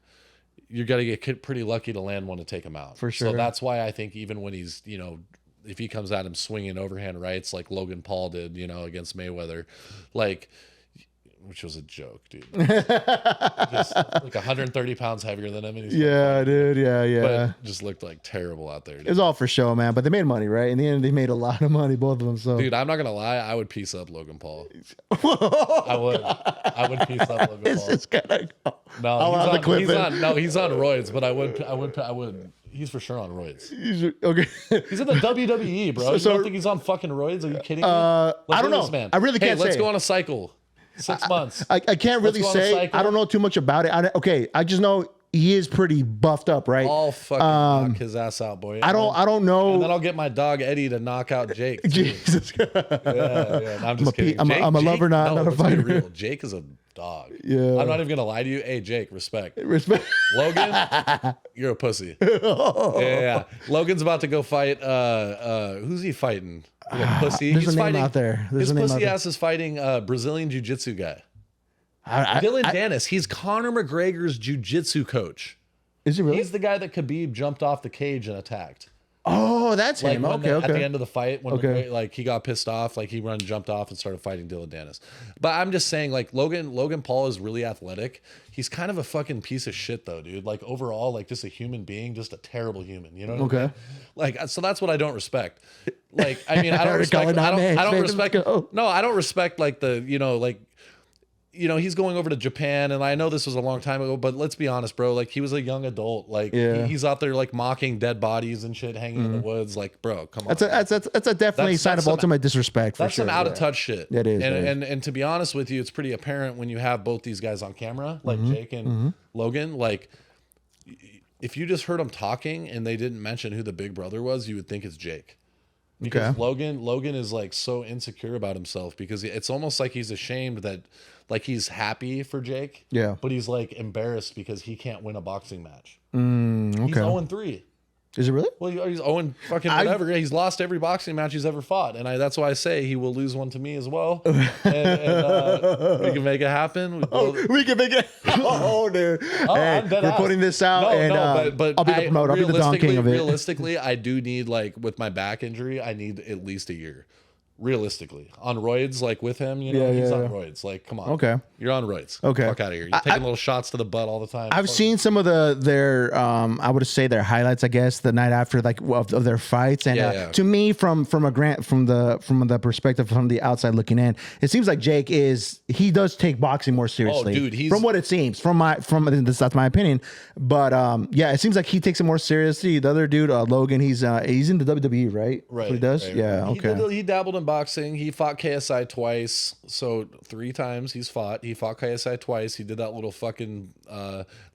you got to get pretty lucky to land one to take him out. For sure. So that's why I think even when he's, if he comes at him swinging overhand rights like Logan Paul did, against Mayweather, like, which was a joke, dude. Just like 130 pounds heavier than him. And he's dude. Yeah. But just looked like terrible out there. Dude. It was all for show, man. But they made money, right? In the end, they made a lot of money, both of them. So, dude, I'm not gonna lie. I would piece up Logan Paul. I would piece up Logan Paul. It's gonna go. No, he's on roids. But I would. He's for sure on roids. Okay. He's in the WWE, bro. You don't think he's on fucking roids? Are you kidding me? I don't know. Man. I really can't say. Let's go on a cycle. 6 months. I can't really say. I don't know too much about it. I just know he is pretty buffed up, right? I'll fucking knock his ass out, boy. I don't know. And then I'll get my dog Eddie to knock out Jake. Jesus. Yeah. I'm just kidding. I'm a lover, not a fighter. Real. Jake is a dog. Yeah. I'm not even gonna lie to you. Hey, Jake, respect. Logan, you're a pussy. Yeah. Logan's about to go fight. Who's he fighting? Pussy. There's a name out there. His pussy ass is fighting a Brazilian jiu-jitsu guy. Dylan Dennis. He's Conor McGregor's jiu-jitsu coach. Is he really? He's the guy that Khabib jumped off the cage and attacked. Oh, that's him. Okay. At the end of the fight, when he got pissed off, like he jumped off and started fighting Dylan Dennis. But I'm just saying, like Logan Paul is really athletic. He's kind of a fucking piece of shit, though, dude. Like overall, like just a human being, just a terrible human. You know? What I mean? Like, so that's what I don't respect. Like, I mean, I don't respect. No, I don't respect like he's going over to Japan, and I know this was a long time ago, but let's be honest, bro. Like, he was a young adult. Like, he's out there like mocking dead bodies and shit, hanging in the woods. Like, bro, come on. That's a definitely sign of ultimate disrespect. That's some out of touch shit. It is. And to be honest with you, it's pretty apparent when you have both these guys on camera, like Jake and Logan. Like, if you just heard them talking and they didn't mention who the big brother was, you would think it's Jake. Because Logan is like so insecure about himself because it's almost like he's ashamed that like he's happy for Jake. Yeah. But he's like embarrassed because he can't win a boxing match. He's 0-3. Is it really? Well, he's 0 fucking whatever. He's lost every boxing match he's ever fought. And that's why I say he will lose one to me as well. And we can make it happen. We can make it. Oh, dude. Hey, we're putting this out. But I'll be the promoter. I'll be the Don King of it. Realistically, I do need, like, with my back injury, I need at least a year. Realistically, on roids, like with him, he's on roids. Like, come on, you're on roids. Fuck out of here. You're taking little shots to the butt all the time. I've seen some of their I would say their highlights, I guess, the night after, like of their fights, and to me, from the perspective from the outside looking in, it seems like Jake he does take boxing more seriously. Oh, dude, from what it seems, that's my opinion, but it seems like he takes it more seriously. The other dude, Logan, he's in the WWE, right? Right. He does. Right, yeah. Right. Okay. He dabbled in boxing. He fought KSI twice, so 3 times he fought KSI twice. He did that little fucking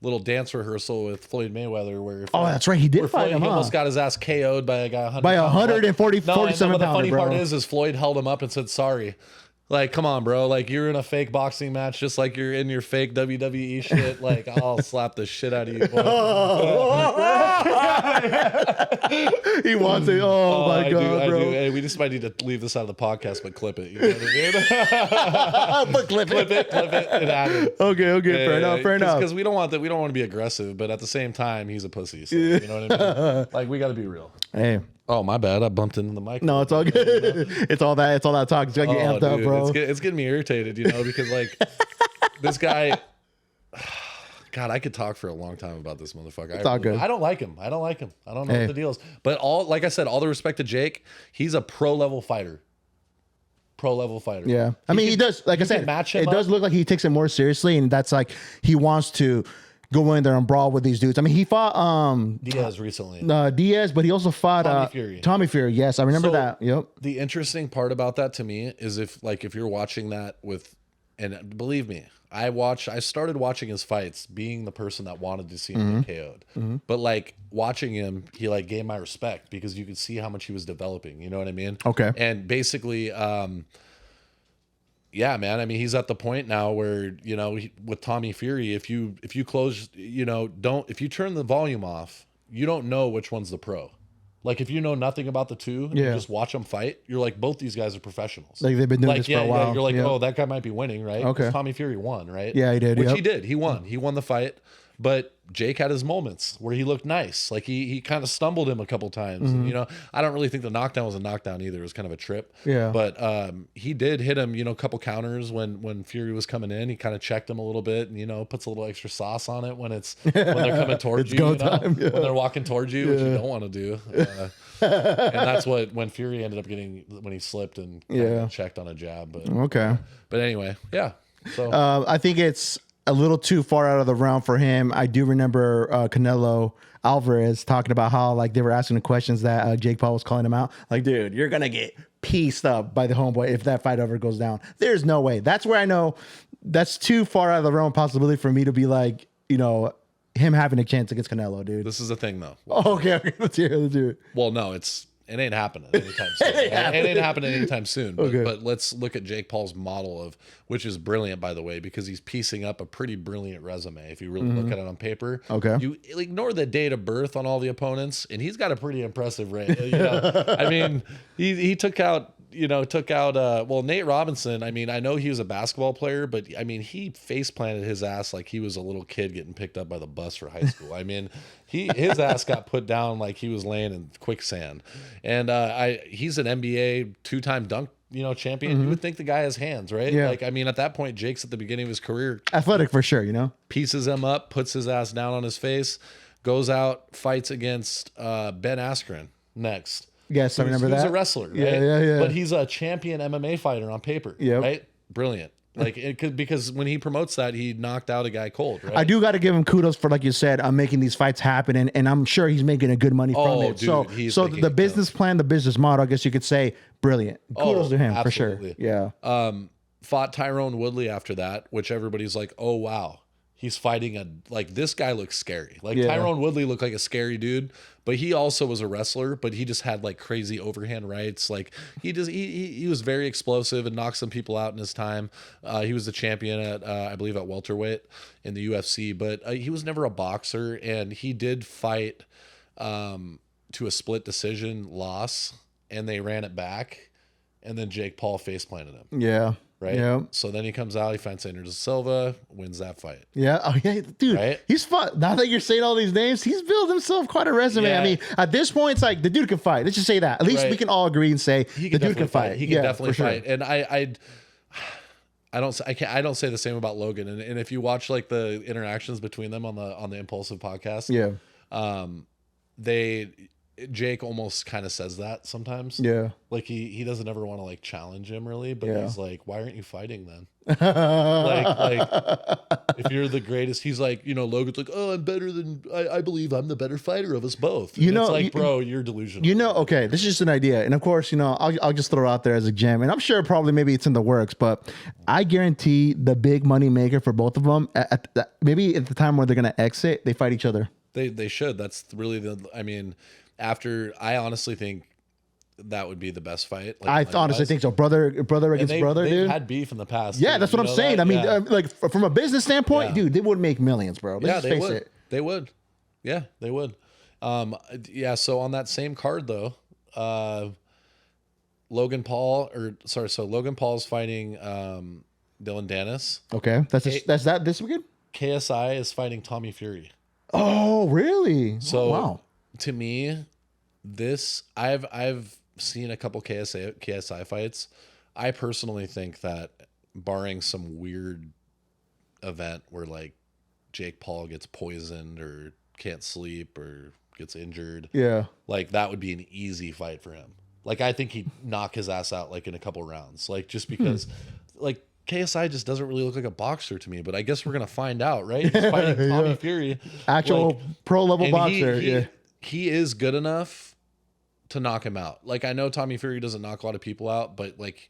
little dance rehearsal with Floyd Mayweather where that's right, he did fight him. He almost got his ass KO'd by a guy by 147 pounder. The funny part is Floyd held him up and said sorry. Like, come on, bro. Like, you're in a fake boxing match just like you're in your fake WWE shit. Like, I'll slap the shit out of you, boy. He wants it. Oh my God, bro. Hey, we just might need to leave this out of the podcast, but clip it. You know what I mean? But clip it, and add it. Okay. Fair enough. Because we don't want to be aggressive, but at the same time, he's a pussy. So, you know what I mean? Like, we got to be real. Hey. Oh, my bad. I bumped into the mic. No, it's all good. It's all that talk. It's got you amped up, bro. It's getting me irritated, because like this guy. God, I could talk for a long time about this motherfucker. It's all good. I don't like him. I don't know what the deal is. But like I said, all the respect to Jake, he's a pro level fighter. Yeah. I mean, he does, like I said, it does look like he takes it more seriously, and that's like he wants to go in there and brawl with these dudes. I mean, he fought Diaz recently. Diaz, but he also fought Tommy Fury. Yes, I remember that. Yep. The interesting part about that to me is if you're watching that and believe me, I started watching his fights being the person that wanted to see him get KO'd. But like watching him, he like gained my respect because you could see how much he was developing. You know what I mean? Okay. And basically, yeah, man. I mean, he's at the point now where, with Tommy Fury, if you close, if you turn the volume off, you don't know which one's the pro. Like, if you know nothing about the two, and you just watch them fight, you're like, both these guys are professionals. Like, they've been doing this for a while. Yeah, you're like, oh, that guy might be winning, right? Okay. Tommy Fury won, right? Yeah, he did. Which he did. He won. He won the fight. But Jake had his moments where he looked nice. Like he kind of stumbled him a couple times. And, I don't really think the knockdown was a knockdown either. It was kind of a trip. Yeah. But he did hit him, a couple counters when Fury was coming in. He kind of checked him a little bit and, puts a little extra sauce on it when they're coming towards you. Go time, when they're walking towards you, which you don't want to do. And that's when Fury ended up getting when he slipped and checked on a jab. But anyway, yeah. So I think it's a little too far out of the realm for him. I do remember Canelo Alvarez talking about how like they were asking the questions that Jake Paul was calling him out. Like, dude, you're gonna get pieced up by the homeboy if that fight ever goes down. There's no way. That's where I know that's too far out of the realm of possibility for me to be like, him having a chance against Canelo, dude. this is the thing, though. Okay, let's hear it. Well, no, it ain't happening anytime soon. It ain't happening anytime soon. But let's look at Jake Paul's model which is brilliant, by the way, because he's piecing up a pretty brilliant resume. If you really look at it on paper, you ignore the date of birth on all the opponents, and he's got a pretty impressive rate. I mean, he took out. Nate Robinson. I mean, I know he was a basketball player, but I mean, he face planted his ass like he was a little kid getting picked up by the bus for high school. I mean, his ass got put down like he was laying in quicksand. And he's an NBA 2-time dunk champion. You would think the guy has hands, right? Yeah. Like, I mean, at that point, Jake's at the beginning of his career, athletic for sure. pieces him up, puts his ass down on his face, goes out, fights against Ben Askren next. Yes, I remember that. He's a wrestler, right? Yeah. But he's a champion MMA fighter on paper, right? Brilliant. Like because when he promotes that, he knocked out a guy cold, right? I do got to give him kudos for, like you said, making these fights happen, and I'm sure he's making a good money from it. Dude, so the business plan, the business model, I guess you could say, brilliant. Kudos to him absolutely. for sure. Yeah. Fought Tyrone Woodley after that, which everybody's like, oh wow, he's fighting this guy looks scary. Like Tyrone Woodley looked like a scary dude, but he also was a wrestler, but he just had like crazy overhand rights. Like he was very explosive and knocked some people out in his time. He was the champion at I believe at welterweight in the UFC, but he was never a boxer, and he did fight to a split decision loss, and they ran it back, and then Jake Paul face planted him. Yeah. Right. Yeah. So then he comes out, he fights Anderson Silva, wins that fight. Yeah. Oh yeah, dude. Right? He's fought. Now that you're saying all these names, he's built himself quite a resume. Yeah. I mean, at this point, it's like the dude can fight. Let's just say that. At least we can all agree and say the dude can fight. He can definitely fight. And I don't say the same about Logan. And if you watch like the interactions between them on the Impulsive podcast, Jake almost kind of says that sometimes. Yeah. Like he doesn't ever want to like challenge him really, but he's like, why aren't you fighting then? like if you're the greatest, he's like, Logan's like, oh, I'm better than I believe I'm the better fighter of us both. And it's like, bro, you're delusional. Okay, this is just an idea. And of course, I'll just throw it out there as a gem. And I'm sure probably maybe it's in the works, but I guarantee the big money maker for both of them, maybe at the time where they're going to exit, they fight each other. They should. That's really I honestly think that would be the best fight. I honestly think so. Brother against brother, they've dude. had beef in the past. Yeah, that's what I'm saying. I mean, like from a business standpoint, dude, they would make millions, bro. Let's they face would. it. They would. Yeah, they would. So on that same card though, Logan Paul's fighting Dylan Dennis. Okay, that's that this weekend. KSI is fighting Tommy Fury. Oh, really? So wow. To me, I've seen a couple KSI fights. I personally think that barring some weird event where like Jake Paul gets poisoned or can't sleep or gets injured, like that would be an easy fight for him. Like I think he'd knock his ass out like in a couple rounds, like just because like KSI just doesn't really look like a boxer to me, but I guess we're gonna find out, right? He's fighting Tommy Fury, actual pro level boxer. He is good enough to knock him out. Like I know Tommy Fury doesn't knock a lot of people out, but like,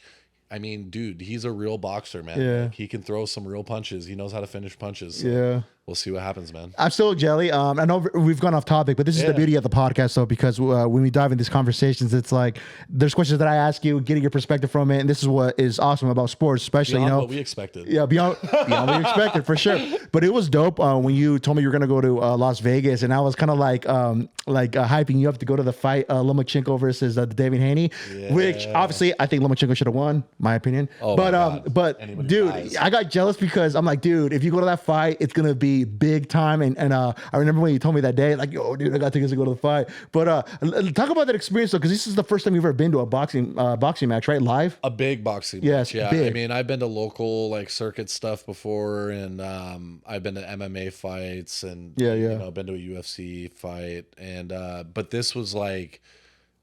I mean, dude, he's a real boxer, man. Yeah. Like, he can throw some real punches. He knows how to finish punches. So yeah. We'll see what happens, man. I'm still jelly. I know we've gone off topic, but this is the beauty of the podcast, though, because when we dive in these conversations, it's like there's questions that I ask you, getting your perspective from it, and this is what is awesome about sports, especially beyond what we expected. Yeah, beyond what we expected for sure. But it was dope when you told me you were gonna go to Las Vegas, and I was kind of like hyping you up to go to the fight, Lomachenko versus David Haney, which obviously I think Lomachenko should have won, my opinion. But dude, I got jealous because I'm like, dude, if you go to that fight, it's gonna be be big time. And I remember when you told me that day, like, yo, dude, I got tickets to go to the fight. But talk about that experience though, because this is the first time you've ever been to a boxing match, right? Live. A big boxing Yes, match. Yeah. big. I mean, I've been to local like circuit stuff before, and I've been to MMA fights, and you know, been to a UFC fight, and but this was like,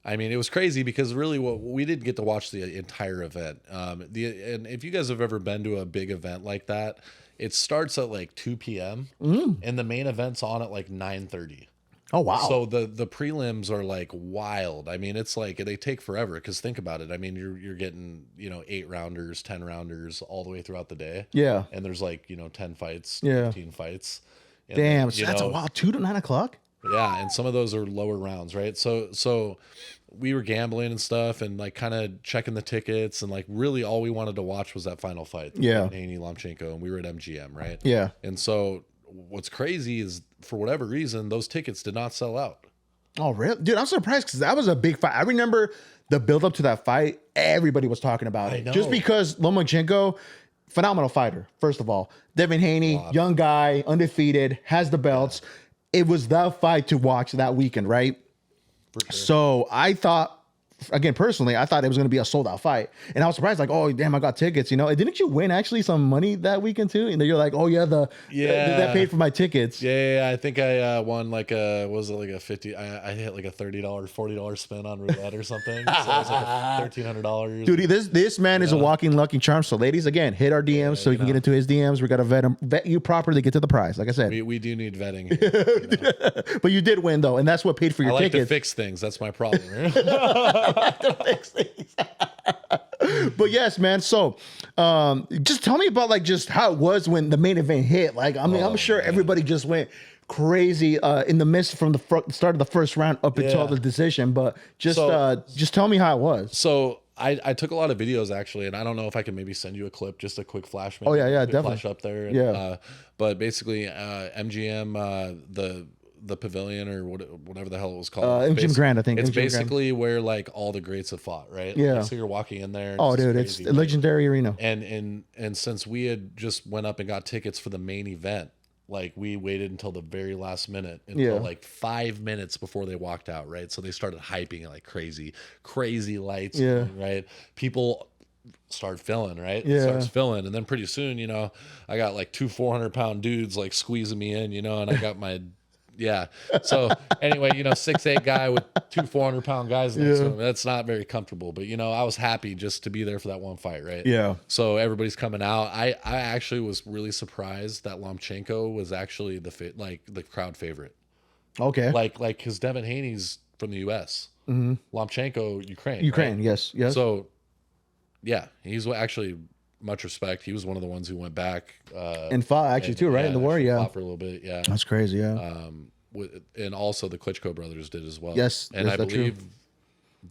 I mean, it was crazy because really we didn't get to watch the entire event. And if you guys have ever been to a big event like that, it starts at like 2 p.m. And the main event's on at like 9:30. Oh wow! So the prelims are like wild. I mean, it's like they take forever because think about it. I mean, you're getting 8 rounders, 10 rounders all the way throughout the day. Yeah, and there's like 10 fights, 15 fights. And damn, then, so that's a wild 2 to 9 o'clock. Yeah, and some of those are lower rounds, right? So we were gambling and stuff, and like kind of checking the tickets, and like really all we wanted to watch was that final fight. Yeah, Haney Lomachenko, and we were at MGM, right? Yeah, and so what's crazy is for whatever reason those tickets did not sell out. Oh really, dude? I'm surprised because that was a big fight. I remember the build up to that fight. Everybody was talking about it just because Lomachenko, phenomenal fighter. First of all, Devin Haney, young guy, undefeated, has the belts. Yeah. It was the fight to watch that weekend, right? Sure. So I thought, again, personally, I thought it was going to be a sold out fight. And I was surprised, like, oh, damn, I got tickets, And didn't you win actually some money that weekend too? And you're like, oh, yeah, that paid for my tickets. Yeah. I think I won like was it like a 50? I hit like a $30, $40 spin on roulette or something. So it was like $1,300. Dude, this man is a walking lucky charm. So ladies, again, hit our DMs so you can get into his DMs. We got to vet you properly to get to the prize. Like I said, we do need vetting here, But you did win though. And that's what paid for your tickets. I like to fix things. That's my problem. But yes, man. So, just tell me about like just how it was when the main event hit. Like, I mean, I'm sure everybody just went crazy in the midst from the start of the first round up until the decision. But just tell me how it was. So I took a lot of videos actually, and I don't know if I can maybe send you a clip, just a quick flash. Maybe, definitely. Flash up there. Yeah. But basically, MGM, the pavilion or whatever the hell it was called. MGM Grand, I think. It's MGM basically where like all the greats have fought, right? Yeah. Like, so you're walking in there. Oh, dude, it's a legendary arena. And since we had just went up and got tickets for the main event, like we waited until the very last minute, until like 5 minutes before they walked out, right? So they started hyping it like crazy lights, right? People start filling, right? Yeah. Starts filling, and then pretty soon, I got like 2 400-pound dudes like squeezing me in, and I got my So anyway, 6'8" guy with 2 400-pound guys next to him. That's not very comfortable. But I was happy just to be there for that one fight, right? Yeah. So everybody's coming out. I actually was really surprised that Lomachenko was actually the crowd favorite. Okay. Like because Devin Haney's from the U.S. Mm-hmm. Lomachenko, Ukraine. Right? Yes. So yeah, he's actually. Much respect. He was one of the ones who went back and fought actually too, right? In the war, fought for a little bit, yeah. That's crazy, yeah. And also the Klitschko brothers did as well. Yes, and I believe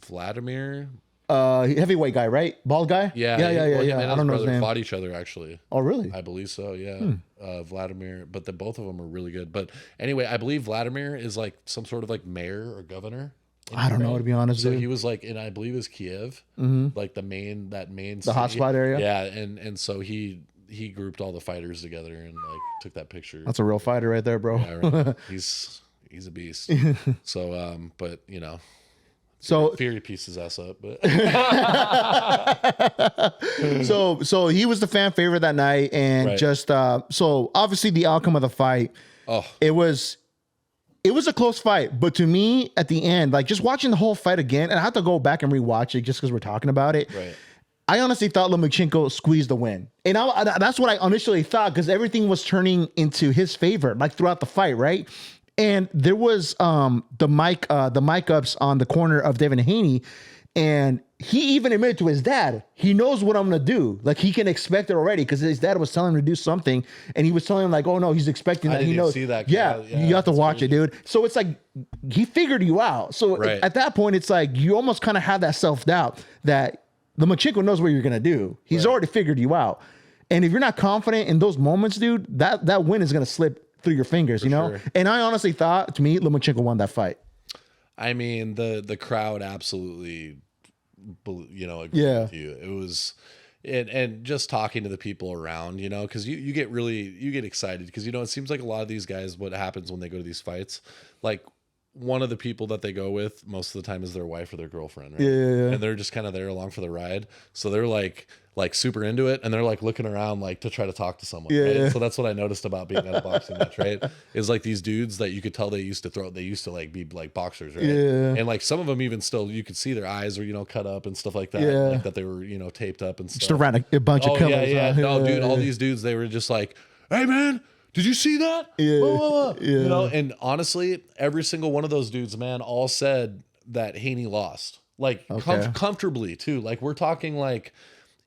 Vladimir, heavyweight guy, right? Bald guy. Yeah. I don't know his name. Fought each other actually. Oh, really? I believe so. Yeah. Vladimir, but both of them are really good. But anyway, I believe Vladimir is like some sort of like mayor or governor. I don't know, to be honest. So he was like, and I believe it was Kiev, like the main the hotspot area. Yeah, and so he grouped all the fighters together and like took that picture. That's a real fighter right there, bro. Yeah, right. He's a beast. So but so Fury pieced his ass up, but so he was the fan favorite that night, and just so obviously the outcome of the fight, it was a close fight, but to me, at the end, like just watching the whole fight again, and I have to go back and rewatch it just because we're talking about it. Right. I honestly thought Lomachenko squeezed the win, and that's what I initially thought because everything was turning into his favor, like throughout the fight, right? And there was the mic ups on the corner of Devin Haney, and he even admitted to his dad, he knows what I'm gonna do. Like he can expect it already because his dad was telling him to do something, and he was telling him like, "Oh no, he's expecting that." I didn't he knows. See that. Yeah, you have to watch it, dude. So it's like he figured you out. So at that point, it's like you almost kind of have that self doubt that Lomachenko knows what you're gonna do. He's already figured you out, and if you're not confident in those moments, dude, that win is gonna slip through your fingers, Sure. And I honestly thought, to me, Lomachenko won that fight. I mean, the crowd absolutely, agreed with you. and just talking to the people around, you know, because you get excited because, you know, it seems like a lot of these guys, what happens when they go to these fights, like one of the people that they go with most of the time is their wife or their girlfriend, right? Yeah. And they're just kind of there along for the ride. So they're like super into it, and they're like looking around like to try to talk to someone. Yeah. Right? So that's what I noticed about being at a boxing match, right? Is like these dudes that you could tell they used to like be like boxers, right? Yeah. And like some of them even still, you could see their eyes were, you know, cut up and stuff like that. Yeah. Like that they were, you know, taped up and stuff. Just around a bunch of killers. Yeah. Huh? No, dude, all these dudes, they were just like, hey man, did you see that? Yeah. Blah, blah, blah. Yeah. You know, and honestly, every single one of those dudes, man, all said that Haney lost. Like comfortably too. Like we're talking like,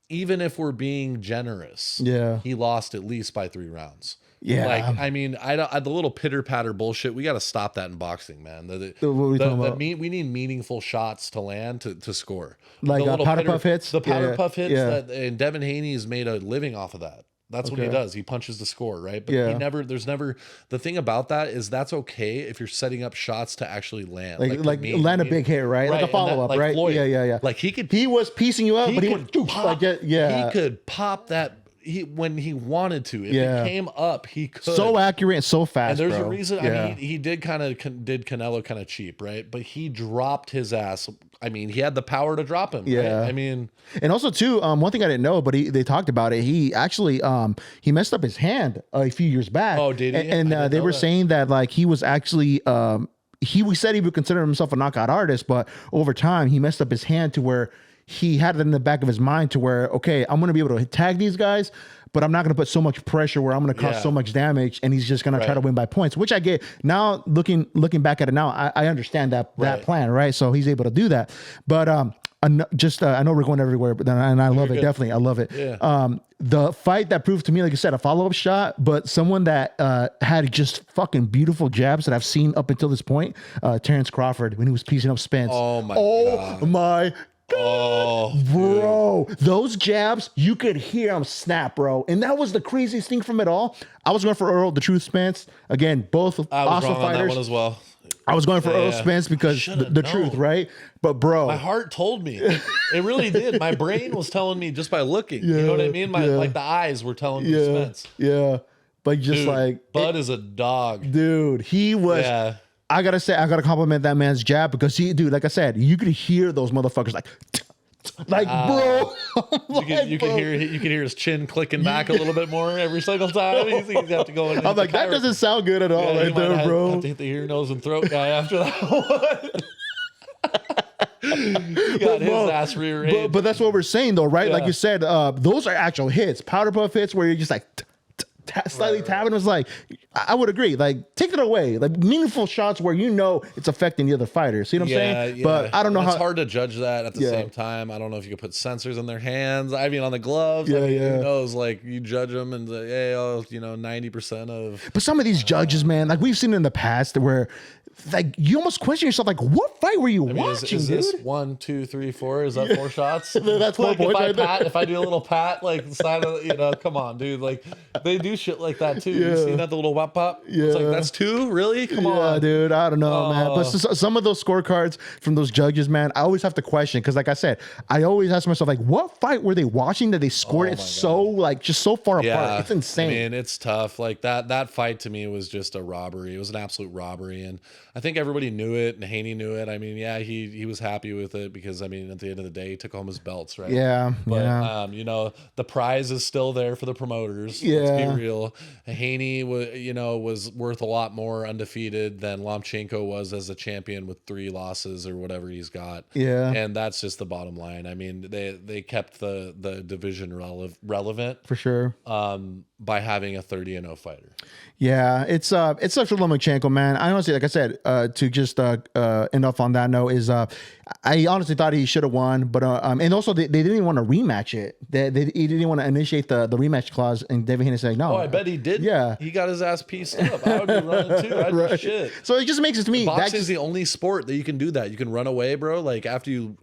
even if we're being generous, he lost at least by 3 rounds. Yeah. Like, I mean, the little pitter patter bullshit, we got to stop that in boxing, man. What are we talking about? We need meaningful shots to land to score. Like the little powder puff hits? The powder puff hits, Yeah. and Devin Haney has made a living off of that. That's what he does. He punches the score, right? But there's never, the thing about that is that's okay if you're setting up shots to actually land. Like land a big hit, right? Like a follow up, right? Floyd, Yeah. Like he was piecing you up, but he would pop, like he could pop that when he wanted to. If it came up, he could. So accurate and so fast. And there's bro. a reason. I mean, he did did Canelo kind of cheap, right? But he dropped his ass. I mean, he had the power to drop him. Yeah. Right? I mean, and also too, one thing I didn't know, but they talked about it. He actually he messed up his hand a few years back. Oh, did he? And they were saying that like he was actually we said he would consider himself a knockout artist, but over time he messed up his hand to where he had it in the back of his mind to where, okay, I'm going to be able to tag these guys, but I'm not going to put so much pressure where I'm going to cause so much damage, and he's just going to try to win by points, which I get now. Looking back at it now, I understand that plan, right? So he's able to do that, but I know we're going everywhere, but and I love it. Definitely, I love it. Yeah. The fight that proved to me, like I said, a follow-up shot, but someone that had just fucking beautiful jabs that I've seen up until this point, Terrence Crawford, when he was piecing up Spence. Oh my God. Oh, bro, those jabs, you could hear them snap, bro. And that was the craziest thing from it all. I was going for Earl, the Truth Spence. Again, both awesome fighters. On that one as well. I was going for Earl Spence because the truth, right? But bro, my heart told me. It really did. My brain was telling me just by looking. You know what I mean? Like the eyes were telling me Spence. Yeah. But just Bud is a dog. Dude, he was. Yeah. I gotta compliment that man's jab because like I said, you could hear those motherfuckers bro. You can hear his chin clicking back a little bit more every single time. He's have to go in. I'm like, that doesn't sound good at all, right there, bro. Have to hit the ear, nose, and throat guy after that one. He got his ass rearranged. But that's what we're saying, though, right? Yeah. Like you said, those are actual hits, powder puff hits, where you're just like. Slightly tapping was like, I would agree. Like, take it away. Like, meaningful shots where you know it's affecting the other fighters. See what I'm saying? Yeah. But I don't know how. It's hard to judge that at the same time. I don't know if you could put sensors in their hands. I mean, on the gloves. Who knows? Like, you judge them and say, hey, 90% of. But some of these judges, man, like we've seen in the past where. Like you almost question yourself, like what fight were you watching? Is this 1, 2 3, 4? Is that 4 shots? That's 4 points. If I do a little pat, like the side of come on, dude. Like they do shit like that too. You see that the little wop pop? Yeah, it's like that's 2, really? Come on, dude. I don't know, man. But some of those scorecards from those judges, man, I always have to question because, like I said, I always ask myself, like, what fight were they watching that they scored it just so far apart? It's insane. I mean, it's tough. Like that fight to me was just a robbery. It was an absolute robbery, and I think everybody knew it, and Haney knew it. I mean, he was happy with it because, I mean, at the end of the day, he took home his belts, right? Yeah. But the prize is still there for the promoters. Yeah. Let's be real. Haney was worth a lot more undefeated than Lomachenko was as a champion with 3 losses or whatever he's got. Yeah. And that's just the bottom line. I mean, they kept the division relevant for sure. By having a 30-0 fighter. Yeah, it's such a Lomachenko, man. I honestly, like I said, to just end off on that note is I honestly thought he should have won, but and also they didn't even want to rematch it. He didn't want to initiate the rematch clause, and David Haney said no. Oh, I bet he did. Yeah, he got his ass pieced up. I would be running too. I'd do shit. So it just makes it to me. Boxing is the only sport that you can do that. You can run away, bro. Like after you.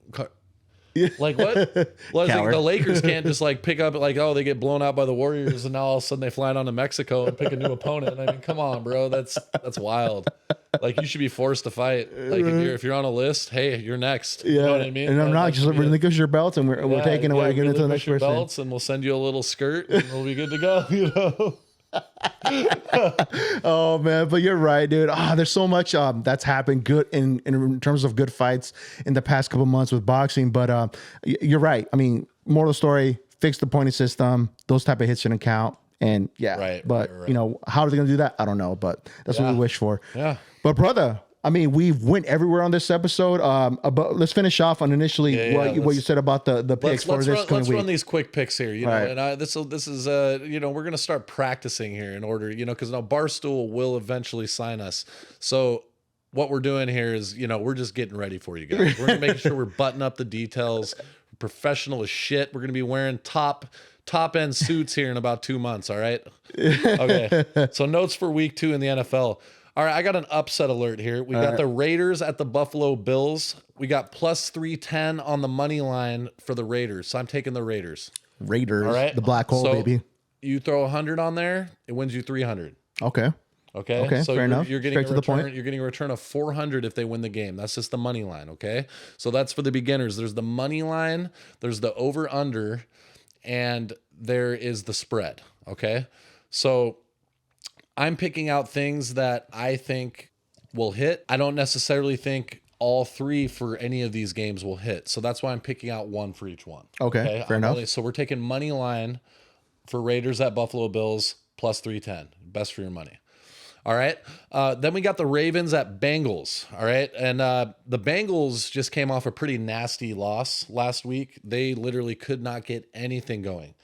Like what? Well, it's like Coward. the Lakers can't just like pick up like, oh, they get blown out by the Warriors and now all of a sudden they fly down to Mexico and pick a new opponent. I mean, come on, bro. That's wild. Like you should be forced to fight. Like if you're on a list, hey, you're next. Yeah, You know what I mean? and I'm That not just should be it. relinquish your belts, and we're taking away, getting into the next your person. belts, and we'll send you a little skirt, and we'll be good to go. You know. Oh man, but you're right, dude. There's so much that's happened good in terms of good fights in the past couple months with boxing. But you're right. I mean, moral of the story: fix the pointing system. Those type of hits shouldn't count. And yeah, Right, but right. you know, how are they gonna do that? I don't know, but that's what we wish for. Yeah. But brother, I mean, we went everywhere on this episode. But let's finish off on initially what you said about the picks for this coming let's week. run these quick picks here, you know. Right. And this is you know, we're gonna start practicing here in order, you know, because now Barstool will eventually sign us. So what we're doing here is, you know, we're just getting ready for you guys. We're gonna make sure we're butting up the details, professional as shit. We're gonna be wearing top end suits here in about 2 months. All right. Okay. So notes for week 2 in the NFL. All right, I got an upset alert here. We got the Raiders at the Buffalo Bills. We got plus 310 on the money line for the Raiders. So I'm taking the Raiders. Raiders, All right. the black hole, So baby. You throw 100 on there, it wins you 300. Okay. Okay. So fair enough. You're getting Straight to the point. You're getting a return of 400 if they win the game. That's just the money line. Okay. So that's for the beginners. There's the money line, there's the over under, and there is the spread. Okay. So I'm picking out things that I think will hit. I don't necessarily think all 3 for any of these games will hit. So that's why I'm picking out 1 for each one. Okay, fair enough. So we're taking money line for Raiders at Buffalo Bills plus 310. Best for your money. All right. Then we got the Ravens at Bengals. All right. And the Bengals just came off a pretty nasty loss last week. They literally could not get anything going.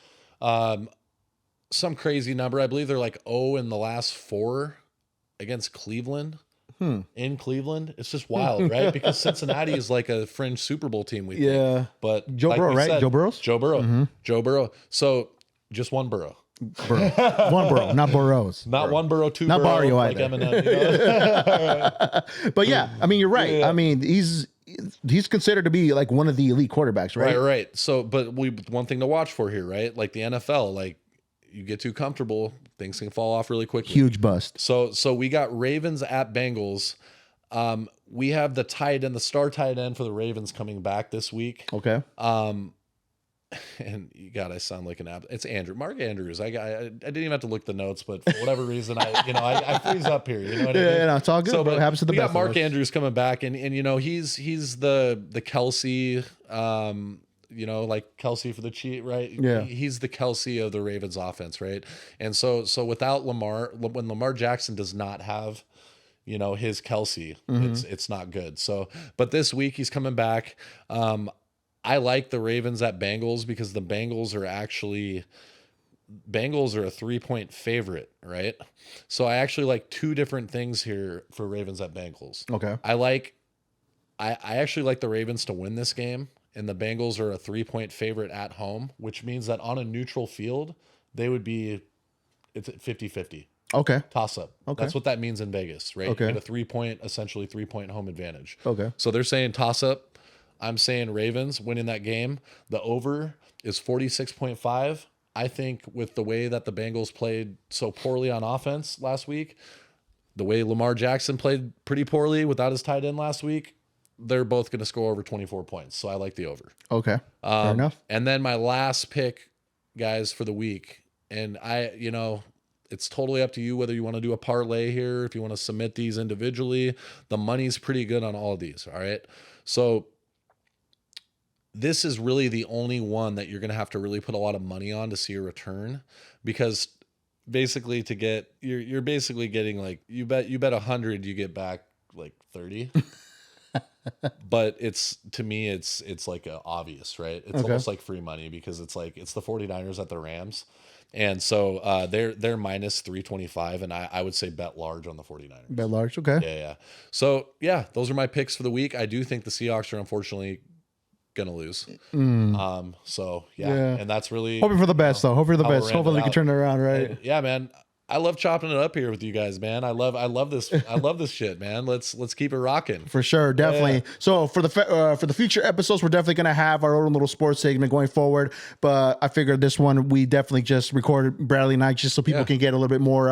Some crazy number. I believe they're like 0 in the last 4 against Cleveland. In Cleveland. It's just wild, right? Because Cincinnati is like a fringe Super Bowl team, we think. Yeah. But Joe like Burrow, we right? said, Joe Burrows? Joe Burrow. Joe Burrow. So just one Burrow. Burrow. One Burrow, not Burrows. Not one Burrow, 2 Not Burrow. Barrio Like either. Eminem, you know? But yeah, I mean, you're right. Yeah. I mean, he's considered to be like one of the elite quarterbacks, right? Right. So, but one thing to watch for here, right? Like the NFL, like you get too comfortable, things can fall off really quickly. Huge bust. So we got Ravens at Bengals. We have the star tight end for the Ravens coming back this week. Okay. And I sound like an app. It's Mark Andrews. I didn't even have to look the notes, but for whatever reason, I freeze up here. You know what I mean? Yeah, no, it's all good. So, Bro. It happens to the we best. got Mark Andrews coming back, and you know he's the Kelsey, you know, like Kelsey for the cheat, right? Yeah. He's the Kelsey of the Ravens offense, right? And so without Lamar, when Lamar Jackson does not have, you know, his Kelsey, it's not good. So, but this week he's coming back. I like the Ravens at Bengals because the Bengals are a 3-point favorite, right? So I actually like 2 different things here for Ravens at Bengals. Okay. I actually like the Ravens to win this game, and the Bengals are a 3-point favorite at home, which means that on a neutral field, they would be, it's 50-50. Okay. Toss up. Okay. That's what that means in Vegas, right? Okay. You get a essentially 3-point home advantage. Okay. So they're saying toss up. I'm saying Ravens winning that game. The over is 46.5. I think with the way that the Bengals played so poorly on offense last week, the way Lamar Jackson played pretty poorly without his tight end last week, they're both going to score over 24 points. So I like the over. Okay. Fair enough. And then my last pick, guys, for the week, and it's totally up to you whether you want to do a parlay here, if you want to submit these individually. The money's pretty good on all of these, all right? So this is really the only one that you're going to have to really put a lot of money on to see a return, because basically you're basically getting like, you bet 100, you get back like 30. But to me, it's like obvious, right? It's almost like free money, because it's like, it's the 49ers at the Rams. And so they're minus 325, and I would say bet large on the 49ers. Bet large, okay. Yeah. So yeah, those are my picks for the week. I do think the Seahawks are unfortunately gonna lose. So yeah, and that's really hoping for the best, though. Hoping for the how we're best. Hopefully, we can out. turn it around, right? Yeah, man. I love chopping it up here with you guys, man. I love this shit, man. Let's keep it rocking. For sure, definitely. Yeah. So for the future episodes, we're definitely gonna have our own little sports segment going forward. But I figured this one we definitely just recorded Bradley and I just so people can get a little bit more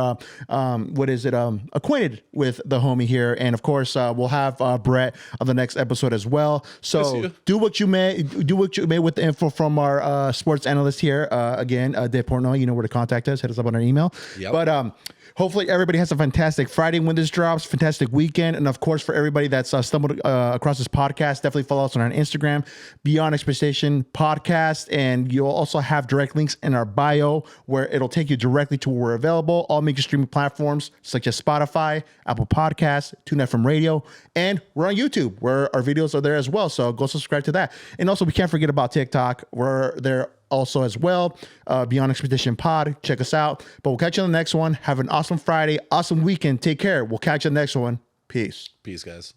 acquainted with the homie here. And of course, we'll have Brett on the next episode as well. So do what you may with the info from our sports analyst here. Again, Dave Portnoy, you know where to contact us. Hit us up on our email. Yep. But hopefully everybody has a fantastic Friday when this drops, fantastic weekend. And of course, for everybody that's stumbled across this podcast, definitely follow us on our Instagram, Beyond Expectation Podcast. And you'll also have direct links in our bio where it'll take you directly to where we're available. All major streaming platforms such as Spotify, Apple Podcasts, TuneIn Radio, and we're on YouTube where our videos are there as well. So go subscribe to that. And also, we can't forget about TikTok. We're there also as well. Beyond Expedition Pod. Check us out. But we'll catch you on the next one. Have an awesome Friday, awesome weekend. Take care. We'll catch you on the next one. Peace. Peace, guys.